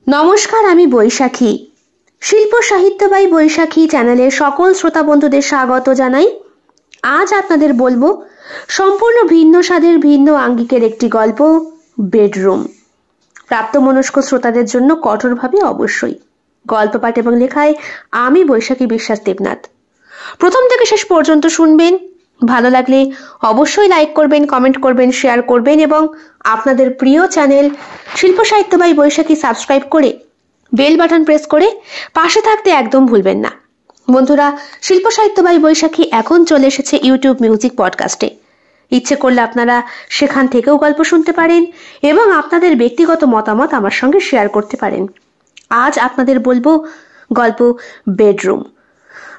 নমস্কার, আমি বৈশাখী। শিল্প সাহিত্য বাই বৈশাখী চ্যানেলের সকল শ্রোতা বন্ধুদের স্বাগত জানাই। আজ আপনাদের বলবো সম্পূর্ণ ভিন্ন স্বাদের ভিন্ন আঙ্গিকের একটি গল্প, বেডরুম। প্রাপ্তমনস্ক শ্রোতাদের জন্য কঠোরভাবে অবশ্যই। গল্প পাঠ এবং লেখায় আমি বৈশাখী বিশ্বাস দেবনাথ। প্রথম থেকে শেষ পর্যন্ত শুনবেন। ভালো লাগলে অবশ্যই লাইক করবেন, কমেন্ট করবেন, শেয়ার করবেন এবং আপনাদের প্রিয় চ্যানেল শিল্প সাহিত্য বাই বৈশাখী সাবস্ক্রাইব করে বেল বাটন প্রেস করে পাশে থাকতে একদম ভুলবেন না। বন্ধুরা, শিল্প সাহিত্য বাই বৈশাখী এখন চলে এসেছে ইউটিউব মিউজিক পডকাস্টে। ইচ্ছে করলে আপনারা সেখান থেকেও গল্প শুনতে পারেন এবং আপনাদের ব্যক্তিগত মতামত আমার সঙ্গে শেয়ার করতে পারেন। আজ আপনাদের বলবো গল্প বেডরুম।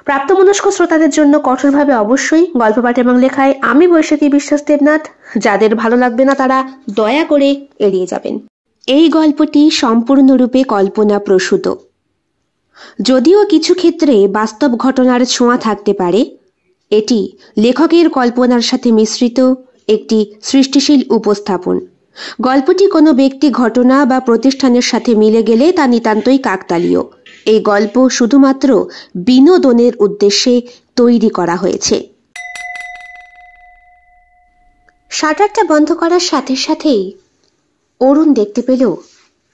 প্রাপ্তমনস্ক শ্রোতাদের জন্য কঠোরভাবে অবশ্যই। গল্প পাঠ এবং লেখায় আমি বৈশাখী বিশ্বাস দেবনাথ। যাদের ভালো লাগবে না তারা দয়া করে এড়িয়ে যাবেন। এই গল্পটি সম্পূর্ণরূপে কল্পনা প্রসূত, যদিও কিছু ক্ষেত্রে বাস্তব ঘটনার ছোঁয়া থাকতে পারে। এটি লেখকের কল্পনার সাথে মিশ্রিত একটি সৃষ্টিশীল উপস্থাপন। গল্পটি কোনো ব্যক্তি, ঘটনা বা প্রতিষ্ঠানের সাথে মিলে গেলে তা নিতান্তই কাকতালীয়। এই গল্প শুধুমাত্র বিনোদনের উদ্দেশ্যে তৈরি করা হয়েছে। শাটারটা বন্ধ করার সাথে সাথেই অরুণ দেখতে পেল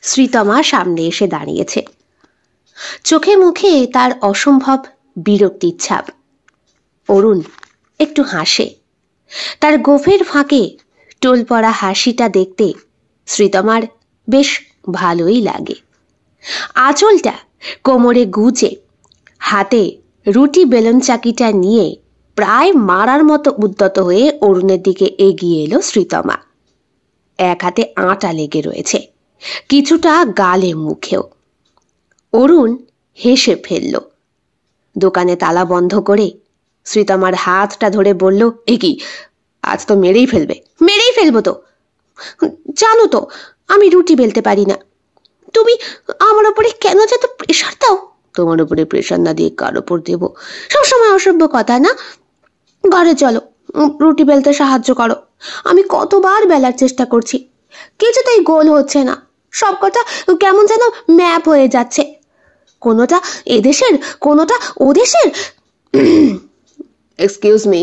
শ্রীতমা সামনে এসে দাঁড়িয়েছে। চোখে মুখে তার অসম্ভব বিরক্তির ছাপ। অরুণ একটু হাসে। তার গোফের ফাঁকে টোল পড়া হাসিটা দেখতে শ্রীতমার বেশ ভালোই লাগে। আঁচলটা কোমরে গুজে হাতে রুটি বেলন চাকিটা নিয়ে প্রায় মারার মতো উদ্যত হয়ে অরুণের দিকে এগিয়ে এলো শ্রীতমা। এক হাতে আটা লেগে রয়েছে, কিছুটা গালে মুখেও। অরুণ হেসে ফেলল। দোকানে তালা বন্ধ করে শ্রীতমার হাতটা ধরে বলল, এ কি, আজ তো মেরেই ফেলবে? মেরেই ফেলবো তো। জানো তো আমি রুটি বেলতে পারি না। তুমি আমার ওপরে কেন যত প্রেশার দাও? তোমার উপরে প্রেশার না দিয়ে কার ওপর দেব? সবসময় অসভ্য কথা না। ঘরে চলো, রুটি বেলতে সাহায্য করো। আমি কতবার বেলার চেষ্টা করছি, কিছুতেই গোল হচ্ছে না। সব কথা কেমন যেন ম্যাপ হয়ে যাচ্ছে, কোনোটা এদেশের কোনোটা ওদেশের। Excuse me.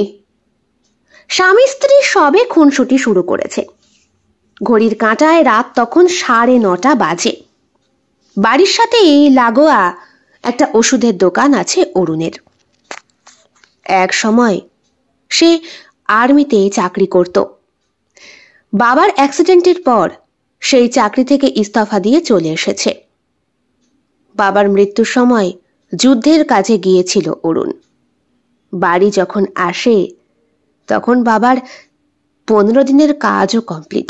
স্বামী স্ত্রী সবে খুনসুটি শুরু করেছে। ঘড়ির কাঁটায় রাত তখন 9:30 বাজে। বাড়ির সাথে লাগোয়া একটা ওষুধের দোকান আছে অরুণের। এক সময় সে আর্মিতে চাকরি করত। বাবার অ্যাক্সিডেন্টের পর সেই চাকরি থেকে ইস্তফা দিয়ে চলে এসেছে। বাবার মৃত্যুর সময় যুদ্ধের কাজে গিয়েছিল অরুণ। বাড়ি যখন আসে তখন বাবার 15 দিনের কাজও কমপ্লিট।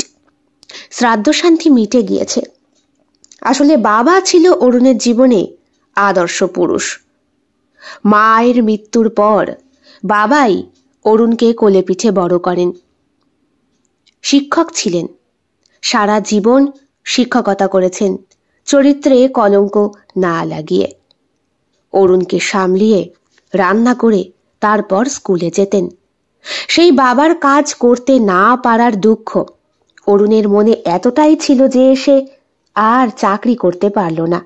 শ্রাদ্ধ শান্তি মিটে গিয়েছে। আসলে বাবা ছিল অরুণের জীবনে আদর্শ পুরুষ। মায়ের মৃত্যুর পর বাবাই অরুণকে কোলে পিঠে বড় করেন। শিক্ষক ছিলেন, সারা জীবন শিক্ষকতা করেছেন, চরিত্রে কলঙ্ক না লাগিয়ে। অরুণকে সামলিয়ে রান্না করে তারপর স্কুলে যেতেন। সেই বাবার কাজ করতে না পারার দুঃখ অরুণের মনে এতটাই ছিল যে সে আর চাকরি করতে পারল না।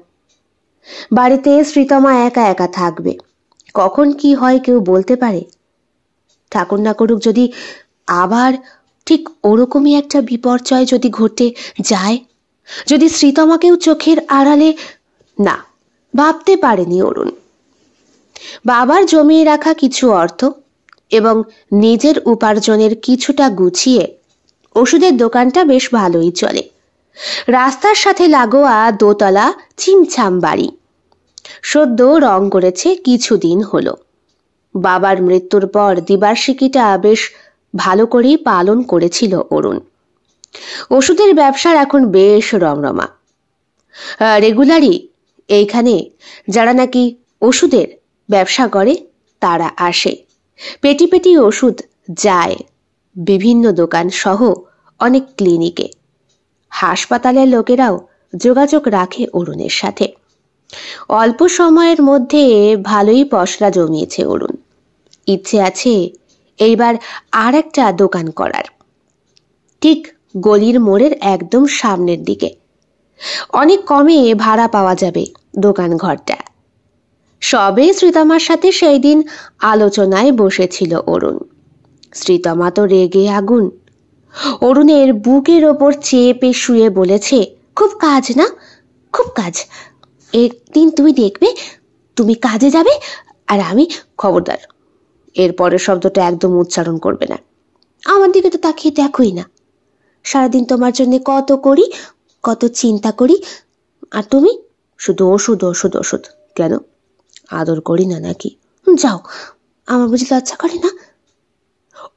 বাড়িতে শ্রীতমা একা একা থাকবে। কখন কি হয় কেউ বলতে পারে? ঠাকুর না করুক যদি আবার ঠিক ওরকমই একটা বিপর্যয় যদি ঘটে যায়, যদি শ্রীতমাকেও চোখের আড়ালে। না, ভাবতে পারেনি অরুণ। বাবার জমিয়ে রাখা কিছু অর্থ এবং নিজের উপার্জনের কিছুটা গুছিয়ে ওষুধের দোকানটা বেশ ভালোই চলে। রাস্তার সাথে লাগোয়া দোতলা চিমছাম বাড়ি। সদ্য রং করেছে কিছুদিন হলো। বাবার মৃত্যুর পর দ্বিবার্ষিকীটা বেশ ভালো করেই পালন করেছিল অরুণ। ওষুধের ব্যবসার এখন বেশ রমরমা। রেগুলারই এইখানে যারা নাকি ওষুধের ব্যবসা করে তারা আসে। পেটি পেটি ওষুধ যায় বিভিন্ন দোকান সহ অনেক ক্লিনিকে। হাসপাতালের লোকেরাও যোগাযোগ রাখে অরুণের সাথে। অল্প সময়ের মধ্যে ভালোই পসরা জমিয়েছে অরুণ। ইচ্ছে আছে এইবার আর একটা দোকান করার, ঠিক গলির মোড়ের একদম সামনের দিকে। অনেক কমে ভাড়া পাওয়া যাবে দোকান ঘরটা। সবে শ্রীতমার সাথে সেই দিন আলোচনায় বসেছিল অরুণ। শ্রীতমা তো রেগে আগুন। অরুণের বুকের ওপর চেপে শুয়ে বলেছে, খুব কাজ না, খুব কাজ। একদিন তুমি দেখবে তুমি কাজে যাবে আর আমি, খবরদার এরপরের শব্দটা একদম উচ্চারণ করবে না। আমার দিকে তো তাকিয়ে দেখোই না। সারাদিন তোমার জন্য কত করি, কত চিন্তা করি, আর তুমি শুধু ওষুধ ওষুধ ওষুধ। কেন, আদর করি না নাকি? যাও, আমার বুঝি লজ্জা করে না?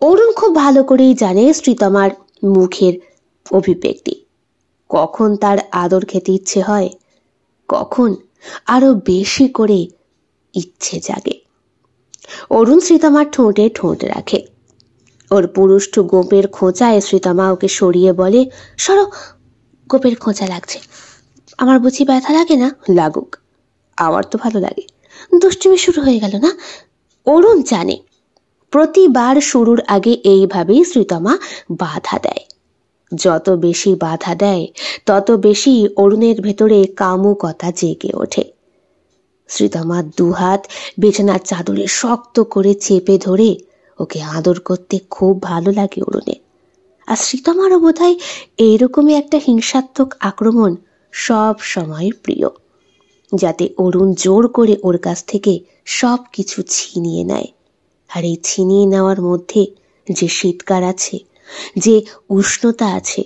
অরুণ খুব ভালো করেই জানে শ্রীতমার মুখের অভিব্যক্তি। কখন তার আদর খেতে ইচ্ছে হয়, কখন আরো বেশি করে ইচ্ছে জাগে। অরুণ শ্রীতমার ঠোঁটে ঠোঁট রাখে। ওর পুরুষ্ঠ গোপের খোঁচায় শ্রীতমা ওকে সরিয়ে বলে, সরো, গোপের খোঁচা লাগছে। আমার বুঝি ব্যথা লাগে না? লাগুক, আমার তো ভালো লাগে। দুষ্টুমি শুরু হয়ে গেল না? অরুণ জানে প্রতিবার শুরুর আগে এইভাবেই শ্রীতমা বাধা দেয়। যত বেশি বাধা দেয় তত বেশি অরুণের ভেতরে কামুকতা জেগে ওঠে। শ্রীতমার দুহাত বিছানার চাদরে শক্ত করে চেপে ধরে ওকে আদর করতে খুব ভালো লাগে অরুণের। আর শ্রীতমারও বোধহয় এইরকমই একটা হিংসাত্মক আক্রমণ সব সময় প্রিয়, যাতে অরুণ জোর করে ওর কাছ থেকে সব কিছু ছিনিয়ে নেয়। আর এই ছিনিয়ে নেওয়ার মধ্যে যে শীতকার আছে, যে উষ্ণতা আছে,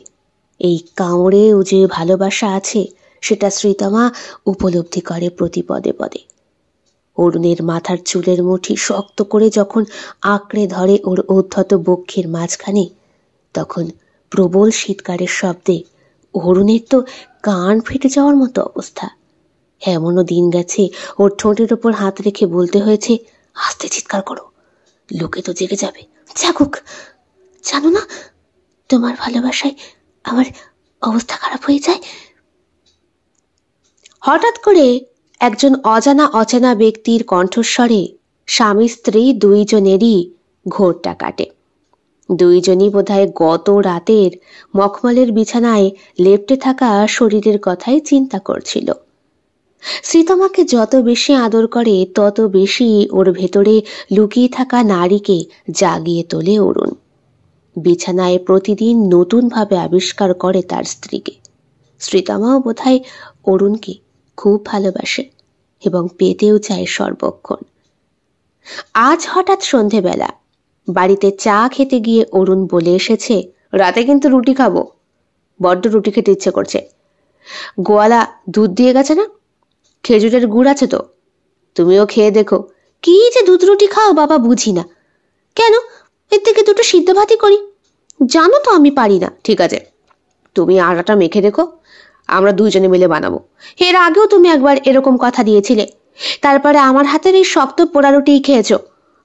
এই কামড়েও যে ভালোবাসা আছে, সেটা শ্রীতমা উপলব্ধি করে প্রতি পদে পদে। অরুণের মাথার চুলের মুঠি শক্ত করে যখন আঁকড়ে ধরে ওর উদ্ধত বক্ষের মাঝখানে, তখন প্রবল শীতকারের শব্দে অরুণের তো কান ফেটে যাওয়ার মতো অবস্থা। এমনও দিন গেছে ওর ঠোঁটের ওপর হাত রেখে বলতে হয়েছে, আস্তে চিৎকার করো, লোকে তো জেগে যাবে। জাগুক, জানো না তোমার ভালোবাসায় আমার অবস্থা খারাপ হয়ে যায়। হঠাৎ করে একজন অজানা অচেনা ব্যক্তির কণ্ঠস্বরে স্বামী স্ত্রী দুইজনেরই ঘোরটা কাটে। দুইজনই বোধহয় গত রাতের মখমলের বিছানায় লেপ্টে থাকা শরীরের কথাই চিন্তা করছিল। শ্রীতমাকে যত বেশি আদর করে তত বেশি ওর ভেতরে লুকিয়ে থাকা নারীকে জাগিয়ে তোলে অরুণ। বিছানায় প্রতিদিন নতুনভাবে আবিষ্কার করে তার স্ত্রীকে। শ্রীতমাও বোধহয় অরুণকে খুব ভালোবাসে এবং পেতেও চায় সর্বক্ষণ। আজ হঠাৎ সন্ধেবেলা বাড়িতে চা খেতে গিয়ে অরুণ বলে এসেছে, রাতে কিন্তু রুটি খাবো, বড্ড রুটি খেতে ইচ্ছে করছে। গোয়ালা দুধ দিয়ে গেছে না, খেজুরের গুড় আছে তো, তুমিও খেয়ে দেখো। কি যে দুধ রুটি খাও বাবা, বুঝি না। কেন, এর থেকে দুটো সিদ্ধ ভাতই করি। জানো তো আমি পারি না। ঠিক আছে, তুমি আটাটা মেখে রেখো, আমরা দুইজনে মিলে বানাবো। এর আগেও তুমি একবার এরকম কথা দিয়েছিলে, তারপরে আমার হাতের এই শক্ত পোড়া রুটিই খেয়েছো।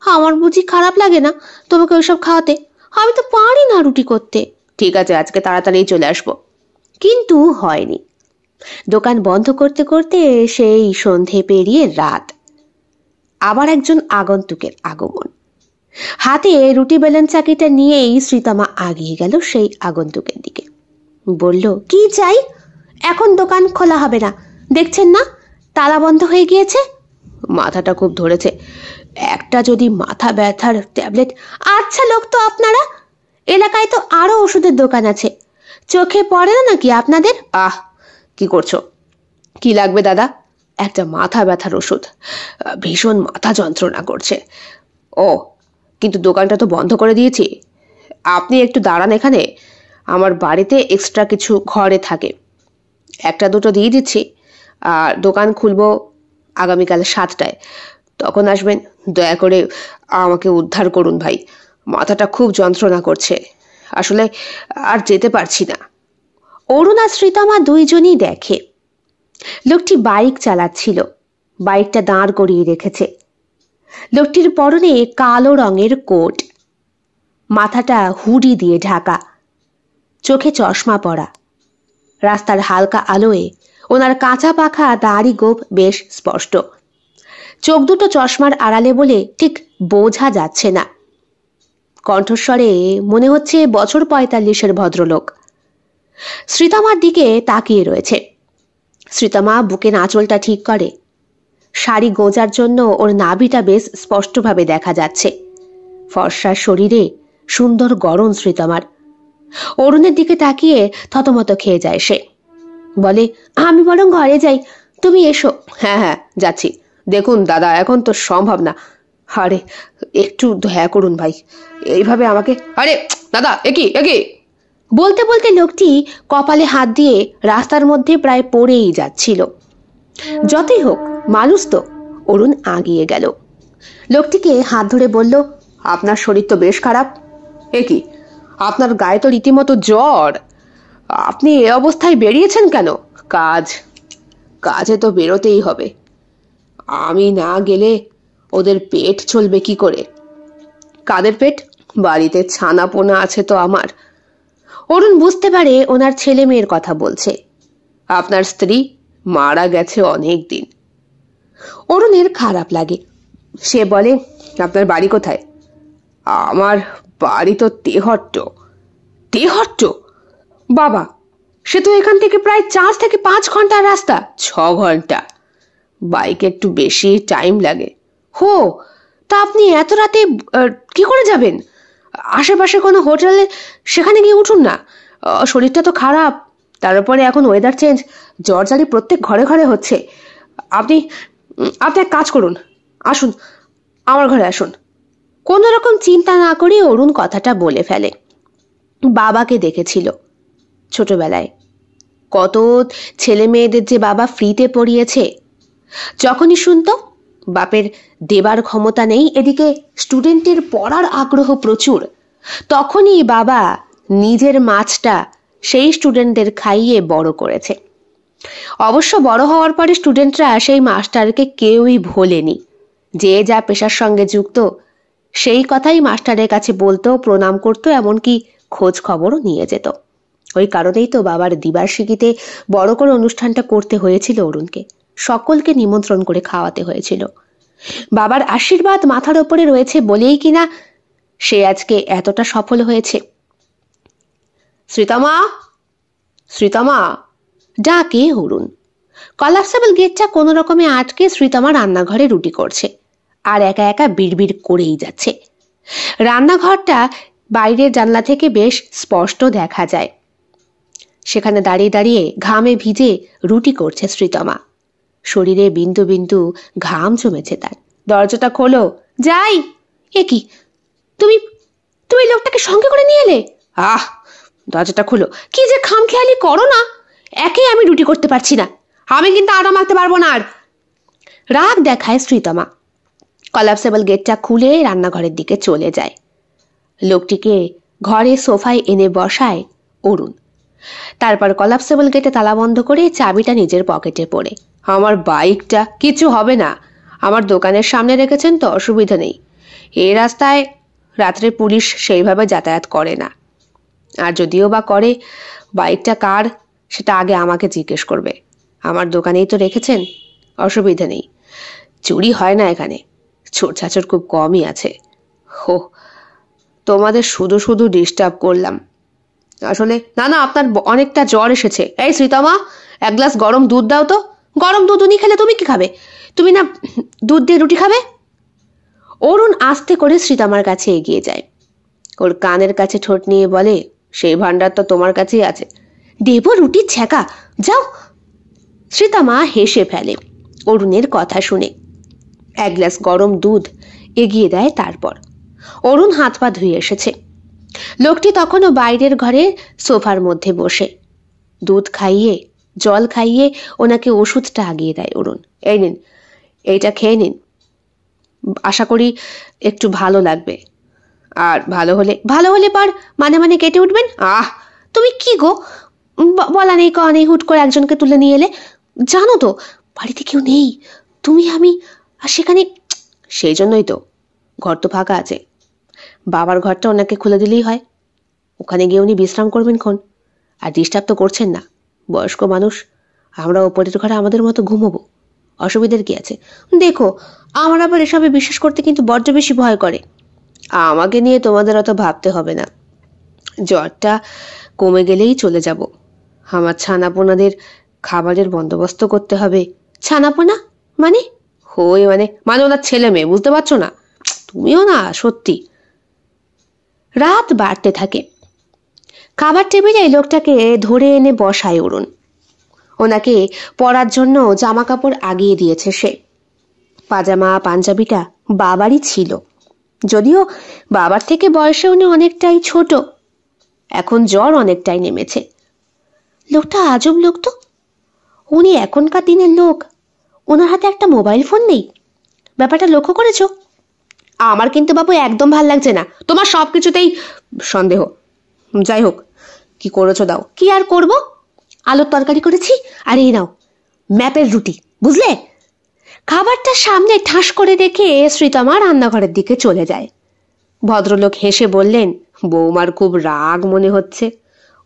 আমার বুঝি খারাপ লাগে না তোমাকে ওইসব খাওয়াতে? আমি তো পারি না রুটি করতে। ঠিক আছে, আজকে তাড়াতাড়ি চলে আসবো। কিন্তু হয়নি। দোকান বন্ধ করতে করতে সেই সন্ধে পেরিয়ে রাত। আবার একজন আগন্তুকের আগমন। হাতে রুটি বেলন চাকিটা নিয়েই শ্রীতমা আগিয়ে গেল সেই আগন্তুকের দিকে। বলল, কি চাই? এখন দোকান খোলা হবে না, দেখছেন না তালা বন্ধ হয়ে গিয়েছে। মাথাটা খুব ধরেছে, একটা যদি মাথা ব্যথার ট্যাবলেট। আচ্ছা লোক তো আপনারা, এলাকায় তো আরো ওষুধের দোকান আছে, চোখে পড়ে না নাকি আপনাদের? আহ, কি করছো? কি লাগবে দাদা? একটা মাথা ব্যথার ওষুধ, ভীষণ মাথা যন্ত্রণা করছে। ও, কিন্তু দোকানটা তো বন্ধ করে দিয়েছি। আপনি একটু দাঁড়ান এখানে, আমার বাড়িতে এক্সট্রা কিছু ঘরে থাকে, একটা দুটো দিয়ে দিচ্ছি। আর দোকান খুলবো আগামীকাল 7টায়, তখন আসবেন। দয়া করে আমাকে উদ্ধার করুন ভাই, মাথাটা খুব যন্ত্রণা করছে, আসলে আর যেতে পারছি না। অরুণ আর শ্রীতমা দুইজনই দেখে লোকটি বাইক চালাচ্ছিল। বাইকটা দাঁড় করিয়ে রেখেছে। লোকটির পরনে কালো রঙের কোট, মাথাটা হুডি দিয়ে ঢাকা, চোখে চশমা পরা। রাস্তার হালকা আলোয় ওনার কাঁচা পাখা দাড়ি গোঁফ বেশ স্পষ্ট। চোখ দুটো চশমার আড়ালে বলে ঠিক বোঝা যাচ্ছে না। কণ্ঠস্বরে মনে হচ্ছে বছর 45-এর ভদ্রলোক। শ্রীতমার দিকে তাকিয়ে রয়েছে। শ্রীতমা বুকের আঁচলটা ঠিক করে। শাড়ি গোঁজার জন্য ওর নাভিটা বেশ স্পষ্টভাবে দেখা যাচ্ছে। ফর্সা শরীরে সুন্দর গড়ন শ্রীতমার। অরুণের দিকে তাকিয়ে থতমত খেয়ে যায় সে। বলে, আমি বরং ঘরে যাই, তুমি এসো। হ্যাঁ হ্যাঁ, যাচ্ছি। দেখুন দাদা, এখন তো সম্ভব না। আরে একটু দয়া করুন ভাই, এইভাবে আমাকে। আরে দাদা, একি একি। বলতে বলতে লোকটি কপালে হাত দিয়ে রাস্তার মধ্যে প্রায় পড়েই যাচ্ছিল। যতই হোক মানুষ তো। অরুণ আগিয়ে গেল, লোকটিকে হাত ধরে বলল, আপনার শরীর তো বেশ খারাপ। একি, আপনার গায়ে তো রীতিমতো জ্বর। আপনি এ অবস্থায় বেরিয়েছেন কেন? কাজে তো বেরোতেই হবে। আমি না গেলে ওদের পেট চলবে কি করে? কাদের পেট? বাড়িতে ছানা পোনা আছে তো আমার। অরুণ বুঝতে পারে ওনার ছেলে মেয়ের কথা বলছে। আপনার স্ত্রী মারা গেছে অনেক দিন। অরুণের খারাপ লাগে। সে বলে, আপনার বাড়ি কোথায়? আমার বাড়ি তো তেহট্ট। তেহট্ট? বাবা, সে তো এখান থেকে প্রায় 4 থেকে 5 ঘন্টার রাস্তা। 6 ঘন্টা। বাইকে একটু বেশি টাইম লাগে। হো, তা আপনি এত রাতে কি করে যাবেন? আশেপাশে কোনো হোটেলে, সেখানে গিয়ে উঠুন না। শরীরটা তো খারাপ, তার উপরে এখন ওয়েদার চেঞ্জ, জ্বর জারি প্রত্যেক ঘরে ঘরে হচ্ছে। আপনি এক কাজ করুন, আসুন আমার ঘরে আসুন। কোনো রকম চিন্তা না করে অরুণ কথাটা বলে ফেলে। বাবাকে দেখেছিল ছোটবেলায়। কত ছেলে মেয়েদের যে বাবা ফ্রিতে পড়িয়েছে। যখনই শুনতো বাপের দেবার ক্ষমতা নেই, এদিকে স্টুডেন্টের পড়ার আগ্রহ প্রচুর, তখনই বাবা নিজের মাছটা সেই স্টুডেন্টদের খাইয়ে বড় করেছে। অবশ্য বড় হওয়ার পরে স্টুডেন্টরা সেই মাস্টারকে কেউই ভোলেনি। যে যা পেশার সঙ্গে যুক্ত সেই কথাই মাস্টারের কাছে বলতো, প্রণাম করতো, এমনকি খোঁজ খবরও নিয়ে যেত। ওই কারণেই তো বাবার দ্বিবার্ষিকীতে বড় করে অনুষ্ঠানটা করতে হয়েছিল অরুণকে। সকলকে নিমন্ত্রণ করে খাওয়াতে হয়েছিল। বাবার আশীর্বাদ মাথার ওপরে রয়েছে বলেই কিনা সে আজকে এতটা সফল হয়েছে। শ্রীতমা, শ্রীতমা ডাকে অরুণ। কলাপসেবল গেটটা কোনো রকমে আটকে শ্রীতমা রান্নাঘরে রুটি করছে, আর একা একা বিড়বিড় করেই যাচ্ছে। রান্নাঘরটা বাইরের জানলা থেকে বেশ স্পষ্ট দেখা যায়। সেখানে দাঁড়িয়ে দাঁড়িয়ে ঘামে ভিজে রুটি করছে শ্রীতমা। শরীরে বিন্দু বিন্দু ঘাম জমেছে তার। দরজাটা খোলো। যাই। এ কি, তুমি তুমি লোকটাকে সঙ্গে করে নিয়ে এলে? দরজাটা খোলো। কি যে খামখেয়ালি করো না, একে আমি রুটি করতে পারছি না। আমি কিন্তু আটা মাখতে পারবো না আর। রাগ দেখায় শ্রীতমা। কলাপসেবল গেটটা খুলে রান্নাঘরের দিকে চলে যায়। লোকটিকে ঘরে সোফায় এনে বসায় অরুণ। তারপর কলাপসেবল গেটে তালা বন্ধ করে চাবিটা নিজের পকেটে পড়ে, আমার বাইকটা, কিছু হবে না, আমার দোকানের সামনে রেখেছেন তো, অসুবিধা নেই। এই রাস্তায় রাত্রে পুলিশ সেইভাবে যাতায়াত করে না, আর যদিও বা করে, বাইকটা কার সেটা আগে আমাকে জিজ্ঞেস করবে। আমার দোকানেই তো রেখেছেন, অসুবিধা নেই। চুরি হয় না এখানে, চোর চাচর খুব কমই আছে। হো, তোমাদের শুধু শুধু ডিস্টার্ব করলাম। আসলে না না, আপনার অনেকটা জ্বর এসেছে। এই শ্রীতমা, এক গ্লাস গরম দুধ দাও তো। গরম দুধ উনি খেলে তুমি কি খাবে? তুমি না দুধ দিয়ে রুটি খাবে? অরুণ আস্তে করে শ্রীতমার কাছে এগিয়ে যায়। ওর কানের কাছে ঠোঁট নিয়ে বলে, সেই ভান্ডার তো তোমার কাছেই আছে, দেব রুটির ছ্যাঁকা, যাও। শ্রীতমা হেসে ফেলে অরুণের কথা শুনে। এক গ্লাস গরম দুধ এগিয়ে দেয়। তারপর অরুণ হাত পা ধুয়ে এসেছে। লোকটি তখনও বাইরের ঘরে সোফার মধ্যে বসে। দুধ খাইয়ে, জল খাইয়ে ওনাকে ওষুধটা আগিয়ে দেয় অরুণ। এই নিন, এইটা খেয়ে নিন, আশা করি একটু ভালো লাগবে। আর ভালো হলে পর মানে মানে কেটে উঠবেন। তুমি কি গো, বলা নেই কওয়া নেই, হুট করে একজনকে তুলে নিয়ে এলে। জানো তো বাড়িতে কেউ নেই, তুমি আমি, আর সেখানে। সেই জন্যই তো, ঘর তো ফাঁকা আছে, বাবার ঘরটা ওনাকে খুলে দিলেই হয়। ওখানে গিয়ে উনি বিশ্রাম করবেন ক্ষণ, আর ডিস্টার্ব তো করছেন না। বয়স্ক মানুষ, আমরা ওপরের ঘরে আমাদের মতো ঘুমোবো, অসুবিধার কি আছে? দেখো, আমার আবার এসবে বিশ্বাস করতে কিন্তু বড্ড বেশি ভয় করে। আমাকে নিয়ে তোমাদের অত ভাবতে হবে না, জ্বরটা কমে গেলেই চলে যাব। আমার ছানাপোনাদের খাবারের বন্দোবস্ত করতে হবে। ছানাপোনা মানে? মানে ওনার ছেলে মেয়ে, বুঝতে পারছো না? তুমিও না সত্যি। রাত বাড়তে থাকে। খাবার টেবিলে লোকটাকে ধরে এনে বসায় অরুণ। ওনাকে পরার জন্য জামা কাপড় আগিয়ে দিয়েছে সে। পাজামা পাঞ্জাবিটা বাবারই ছিল, যদিও বাবার থেকে বয়সে উনি অনেকটাই ছোট। এখন জ্বর অনেকটাই নেমেছে। লোকটা আজব লোক তো। উনি এখনকার দিনের লোক, ওনার হাতে একটা মোবাইল ফোন নেই। ব্যাপারটা লক্ষ্য করেছো? আমার কিন্তু বাবু একদম ভাল লাগছে না, তোমার সবকিছুতেই সন্দেহ। যাই হোক, কি করেছো দাও। কি আর করব, আলুর তরকারি করেছি, আর এই নাও ম্যাপের রুটি, বুঝলে? খাবারটা সামনে ঠাস করে রেখে শ্রীতমা রান্নাঘরের দিকে চলে যায়। ভদ্রলোক হেসে বললেন, বৌমার খুব রাগ মনে হচ্ছে।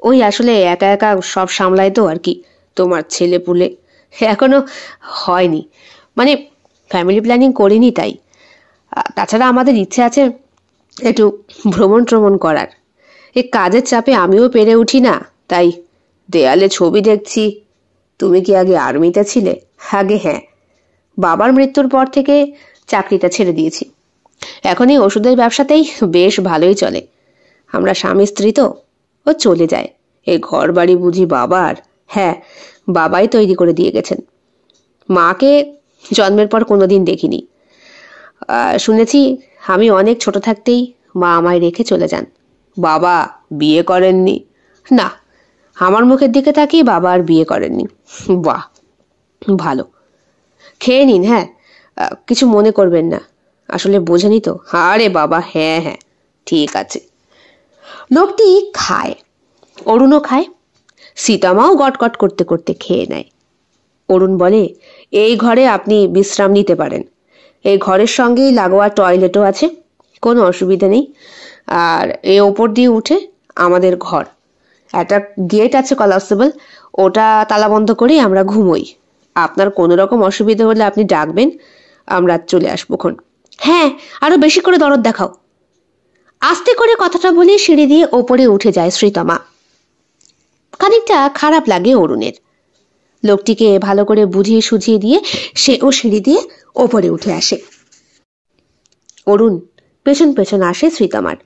ওই আসলে একা একা সব সামলায় তো আর কি, তোমার ছেলে পুলে এখনো হয়নি, মানে ফ্যামিলি প্ল্যানিং করিনি তাই। তাছাড়া আমাদের ইচ্ছে আছে একটু ভ্রমণ করার। এই কাজের চাপে আমিও পেরে উঠি না, তাই দেয়ালে ছবি দেখছি। তুমি কি আগে আর্মিতে ছিলে? আগে হ্যাঁ, বাবার মৃত্যুর পর থেকে চাকরিটা ছেড়ে দিয়েছি। এখন এই ওষুধের ব্যবসাতেই বেশ ভালোই চলে। আমরা স্বামী স্ত্রী তো, ও চলে যায়। এই ঘর বাড়ি বুঝি বাবার? হ্যাঁ, বাবাই তৈরি করে দিয়ে গেছেন। মাকে জন্মের পর কোনোদিন দেখিনি। শুনেছি আমি অনেক ছোট থাকতেই মা আমায় রেখে চলে যান। বাবা বিয়ে করেননি? না, আমার মুখের দিকে তাকিয়ে বাবা আর বিয়ে করেননি। বাহ, ভালো। খেয়ে নিন। হ্যাঁ, কিছু মনে করবেন না, আসলে বোঝেনি তো। আরে বাবা, হ্যাঁ হ্যাঁ ঠিক আছে। লোকটি খায়, অরুণও খায়। সীতামাও গটগট করতে করতে খেয়ে নেয়। অরুণ বলে, এই ঘরে আপনি বিশ্রাম নিতে পারেন। এই ঘরের সঙ্গেই লাগোয়া টয়লেটও আছে, কোনো অসুবিধা নেই। আর এই ওপর দিয়ে উঠে আমাদের ঘর, একটা গেট আছে কলাপসেবল, ওটা তালা বন্ধ করেই আমরা ঘুমোই। আপনার কোনো রকম অসুবিধা হলে আপনি ডাকবেন, আমরা চলে আসবো খন। হ্যাঁ, আরো বেশি করে দরদ দেখাও। আস্তে করে কথাটা বলে সিঁড়ি দিয়ে ওপরে উঠে যায় শ্রীতমা। খানিকটা খারাপ লাগে অরুণের। লোকটিকে ভালো করে বুঝিয়ে সুঝিয়ে দিয়ে সে ও সিঁড়ি দিয়ে ওপরে উঠে আসে। অরুণ পেছন পেছন আসে শ্রীতমার।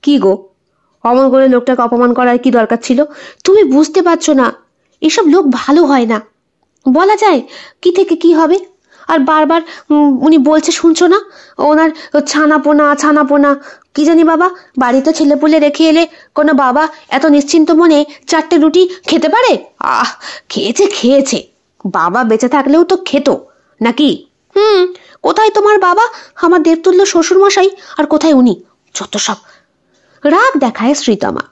কি গো, অমন করে লোকটাকে অপমান করার কি দরকার ছিল? তুমি বুঝতে পারছো না, এসব লোক ভালো হয় না। বলা যায় কি থেকে কি হবে। আর বারবার উনি বলছে, শুনছো না? ওনার ছানাপোনা কি জানি বাবা, বাড়িতে ছেলেপুলে রেখে এলে কোনো বাবা এত নিশ্চিন্ত মনে 4টে রুটি খেতে পারে? খেয়েছে, বাবা বেঁচে থাকলেও তো খেত নাকি? কোথায় তোমার বাবা, আমার দেবতুল্য শ্বশুর মশাই, আর কোথায় উনি? যত সব। রাগ দেখায় শ্রীতমা।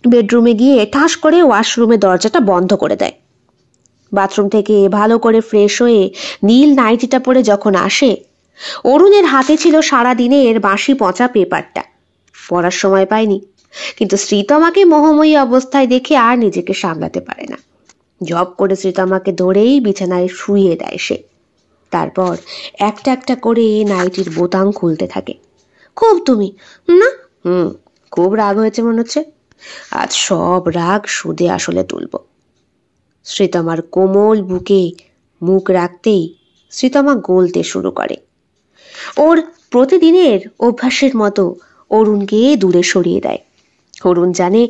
বেডরুমে গিয়ে ঠাস করে ওয়াশরুমে দরজাটা বন্ধ করে দেয়। বাথরুম থেকে ভালো করে ফ্রেশ হয়ে নীল নাইটিটা পরে যখন আসে, অরুণের হাতে ছিল সারাদিনের বাসি পচা পেপারটা। পড়ার সময় পায়নি, কিন্তু শ্রীতমাকে মোহময়ী অবস্থায় দেখে আর নিজেকে সামলাতে পারে না। জব করে শ্রীতমাকে ধরেই বিছানায় শুইয়ে দেয় সে। তারপর একটা একটা করে নাইটির বোতাম খুলতে থাকে। খুব তুমি না? খুব রাগ হয়েছে মনে হচ্ছে। আজ সব রাগ সুদে আসলে তুলব। শ্রীতমার কোমল বুকে মুখ রাখতেই শ্রীতমা গলতে শুরু করে। ওর প্রতিদিনের অভ্যাসের মতো অরুণকে দূরে সরিয়ে দেয়। অরুণ জানে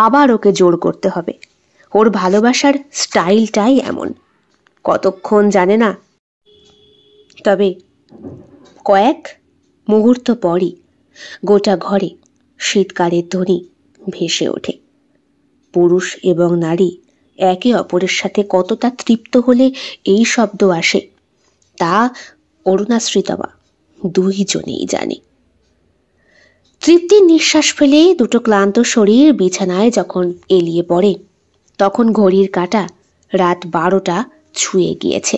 আবার ওকে জোর করতে হবে। ওর ভালোবাসার স্টাইলটাই এমন। কতক্ষণ জানে না, তবে কয়েক মুহূর্ত পরই গোটা ঘরে শীতকালের ধ্বনি ভেসে ওঠে। পুরুষ এবং নারী একে অপরের সাথে কতটা তৃপ্ত হলে এই শব্দ আসে, তা অরুণা শ্রীতমা দুইজনেই জানে। তৃপ্তির নিঃশ্বাস ফেলে দুটো ক্লান্ত শরীর বিছানায় যখন এলিয়ে পড়ে, তখন ঘড়ির কাঁটা রাত 12টা ছুঁয়ে গিয়েছে।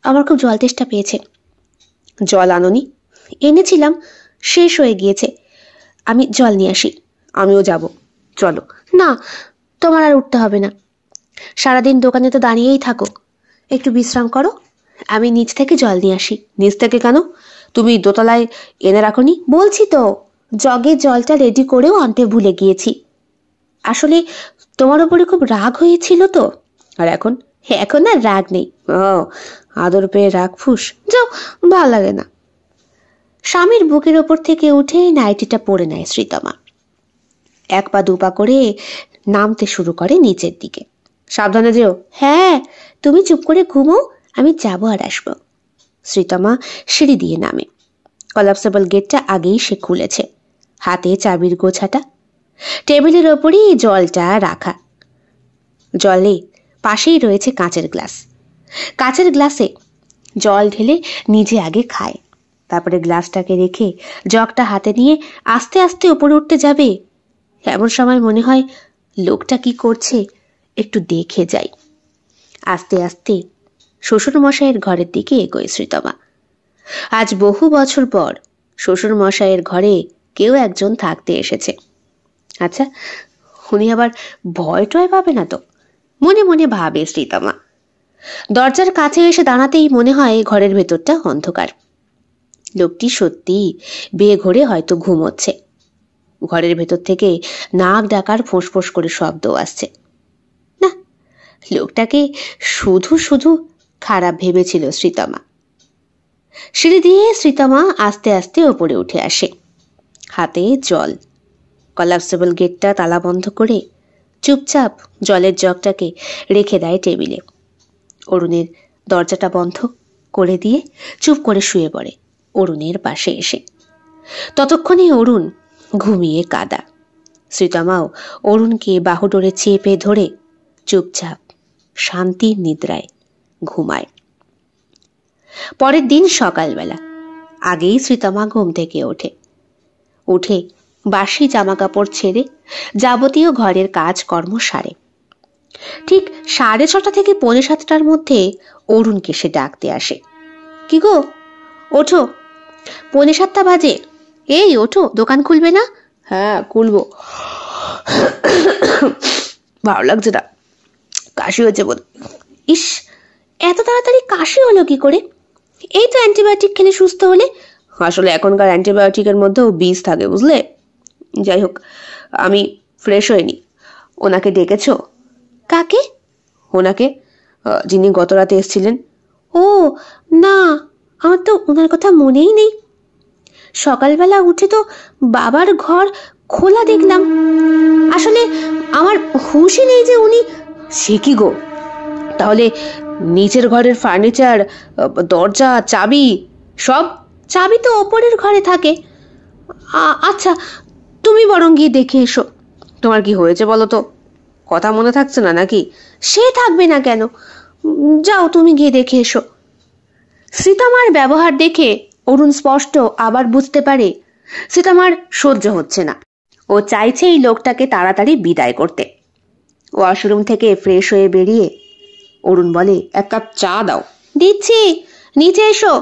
আমার খুব জল তেষ্টা পেয়েছে। জল আনোনি? এনেছিলাম, শেষ হয়ে গিয়েছে। আমি জল নিয়ে আসি। আমিও যাব, চলো। না, তোমার আর উঠতে হবে না। সারাদিন দোকানে তো দাঁড়িয়েই থাকো, একটু বিশ্রাম করো। আমি নিচ থেকে জল নিয়ে আসি। নিচ থেকে কেন? তুমি দোতলায় এনে রাখোনি? বলছি তো, জগে জলটা রেডি করেও আনতে ভুলে গিয়েছি। আসলে তোমার উপরে খুব রাগ হয়েছিল তো। আর এখন? এখন আর রাগ নেই। ও, আদর পেয়ে রাগ ফুস, যাও, ভাল লাগে না। স্বামীর বুকের ওপর থেকে উঠে নাইটিটা পরে নেয় শ্রীতমা। এক পা দুপা করে নামতে শুরু করে নিচের দিকে। সাবধানে যেও। হ্যাঁ, তুমি চুপ করে ঘুমো, আমি যাবো আর আসবো। শ্রীতমা সিঁড়ি দিয়ে নামে। কলাপসেবল গেটটা আগেই সে খুলেছে। হাতে চাবির গোছাটা, টেবিলের ওপরই জলটা রাখা। জলে পাশেই রয়েছে কাঁচের গ্লাস। কাঁচের গ্লাসে জল ঢেলে নিজে আগে খায়, তারপরে গ্লাসটাকে রেখে জগটা হাতে নিয়ে আস্তে আস্তে উপরে উঠতে যাবে। এমন সময় মনে হয় লোকটা কি করছে একটু দেখে যাই। আস্তে আস্তে শ্বশুর মশাইয়ের ঘরের দিকে এগোয় শ্রীতমা। আজ বহু বছর পর শ্বশুর মশাইয়ের ঘরে কেউ একজন থাকতে এসেছে। আচ্ছা, উনি আবার ভয় টয় পাবে না তো? মনে মনে ভাবে শ্রীতমা। দরজার কাছে এসে দাঁড়াতেই মনে হয় ঘরের ভেতরটা অন্ধকার। লোকটি সত্যি বেঘোরে হয়তো ঘুমোচ্ছে। ঘরের ভেতর থেকে নাক ডাকার ফোঁস করে শব্দ আসছে। না, লোকটাকে শুধু শুধু খারাপ ভেবেছিল শ্রীতমা। সিঁড়ি দিয়ে শ্রীতমা আস্তে আস্তে ওপরে উঠে আসে। হাতে জল। কলাপসেবল গেটটা তালা বন্ধ করে চুপচাপ জলের জগটাকে রেখে দেয় টেবিলে। অরুণের দরজাটা বন্ধ করে দিয়ে চুপ করে শুয়ে পড়ে অরুণের পাশে এসে। ততক্ষণে অরুণ ঘুমিয়ে কাদা। শ্রীতমাও অরুণকে বাহুডোরে চেপে ধরে চুপচাপ শান্তির নিদ্রায় ঘুমায়। পরের দিন সকালবেলা আগেই শ্রীতমা ঘুম থেকে উঠে বাসি জামা কাপড় ছেড়ে যাবতীয় ঘরের কাজকর্ম সারে। ঠিক 6:30 থেকে 6:45 মধ্যে অরুণকে সে ডাকতে আসে। কি গো, ওঠো, 6:45 বাজে। এই ওঠো, দোকান খুলবে না? হ্যাঁ, খুলবো। ভালো লাগছে না, কাশি হয়েছে বোধ। ইস, এত তাড়াতাড়ি কাশি হলো কি করে? এই তো অ্যান্টিবায়োটিক খেলে সুস্থ হলে। আসলে এখনকার অ্যান্টিবায়োটিকের মধ্যেও বিষ থাকে, বুঝলে। যাই হোক, আমি ফ্রেশ হইনি। ওনাকে ডেকেছো? কাকে? ওনাকে, যিনি গত রাতে এসেছিলেন। ও না, আমার তো ওনার কথা মনেই নেই। সকালবেলা উঠে তো বাবার ঘর খোলা দেখলাম। আসলে আমার হুঁশই নেই যে উনি। সে কি গো, তাহলে নিচের ঘরের ফার্নিচার, দরজা, চাবি সব? চাবি তো ওপরের ঘরে থাকে। আচ্ছা, তুমি বরং গিয়ে দেখে এসো। তোমার কি হয়েছে বলো তো? কথা মনে থাকছে না নাকি? সে থাকবে না কেন, যাও তুমি গিয়ে দেখে এসো। শ্রীতমার ব্যবহার দেখে অরুণ স্পষ্ট আবার বুঝতে পারে শ্রীতমার সহ্য হচ্ছে না। ও চাইছে এই লোকটাকে তাড়াতাড়ি বিদায় করতে। ওয়াশরুম থেকে ফ্রেশ হয়ে বেরিয়ে অরুণ বলে, এক কাপ চা দাও। দিচ্ছি, নিচে এসো।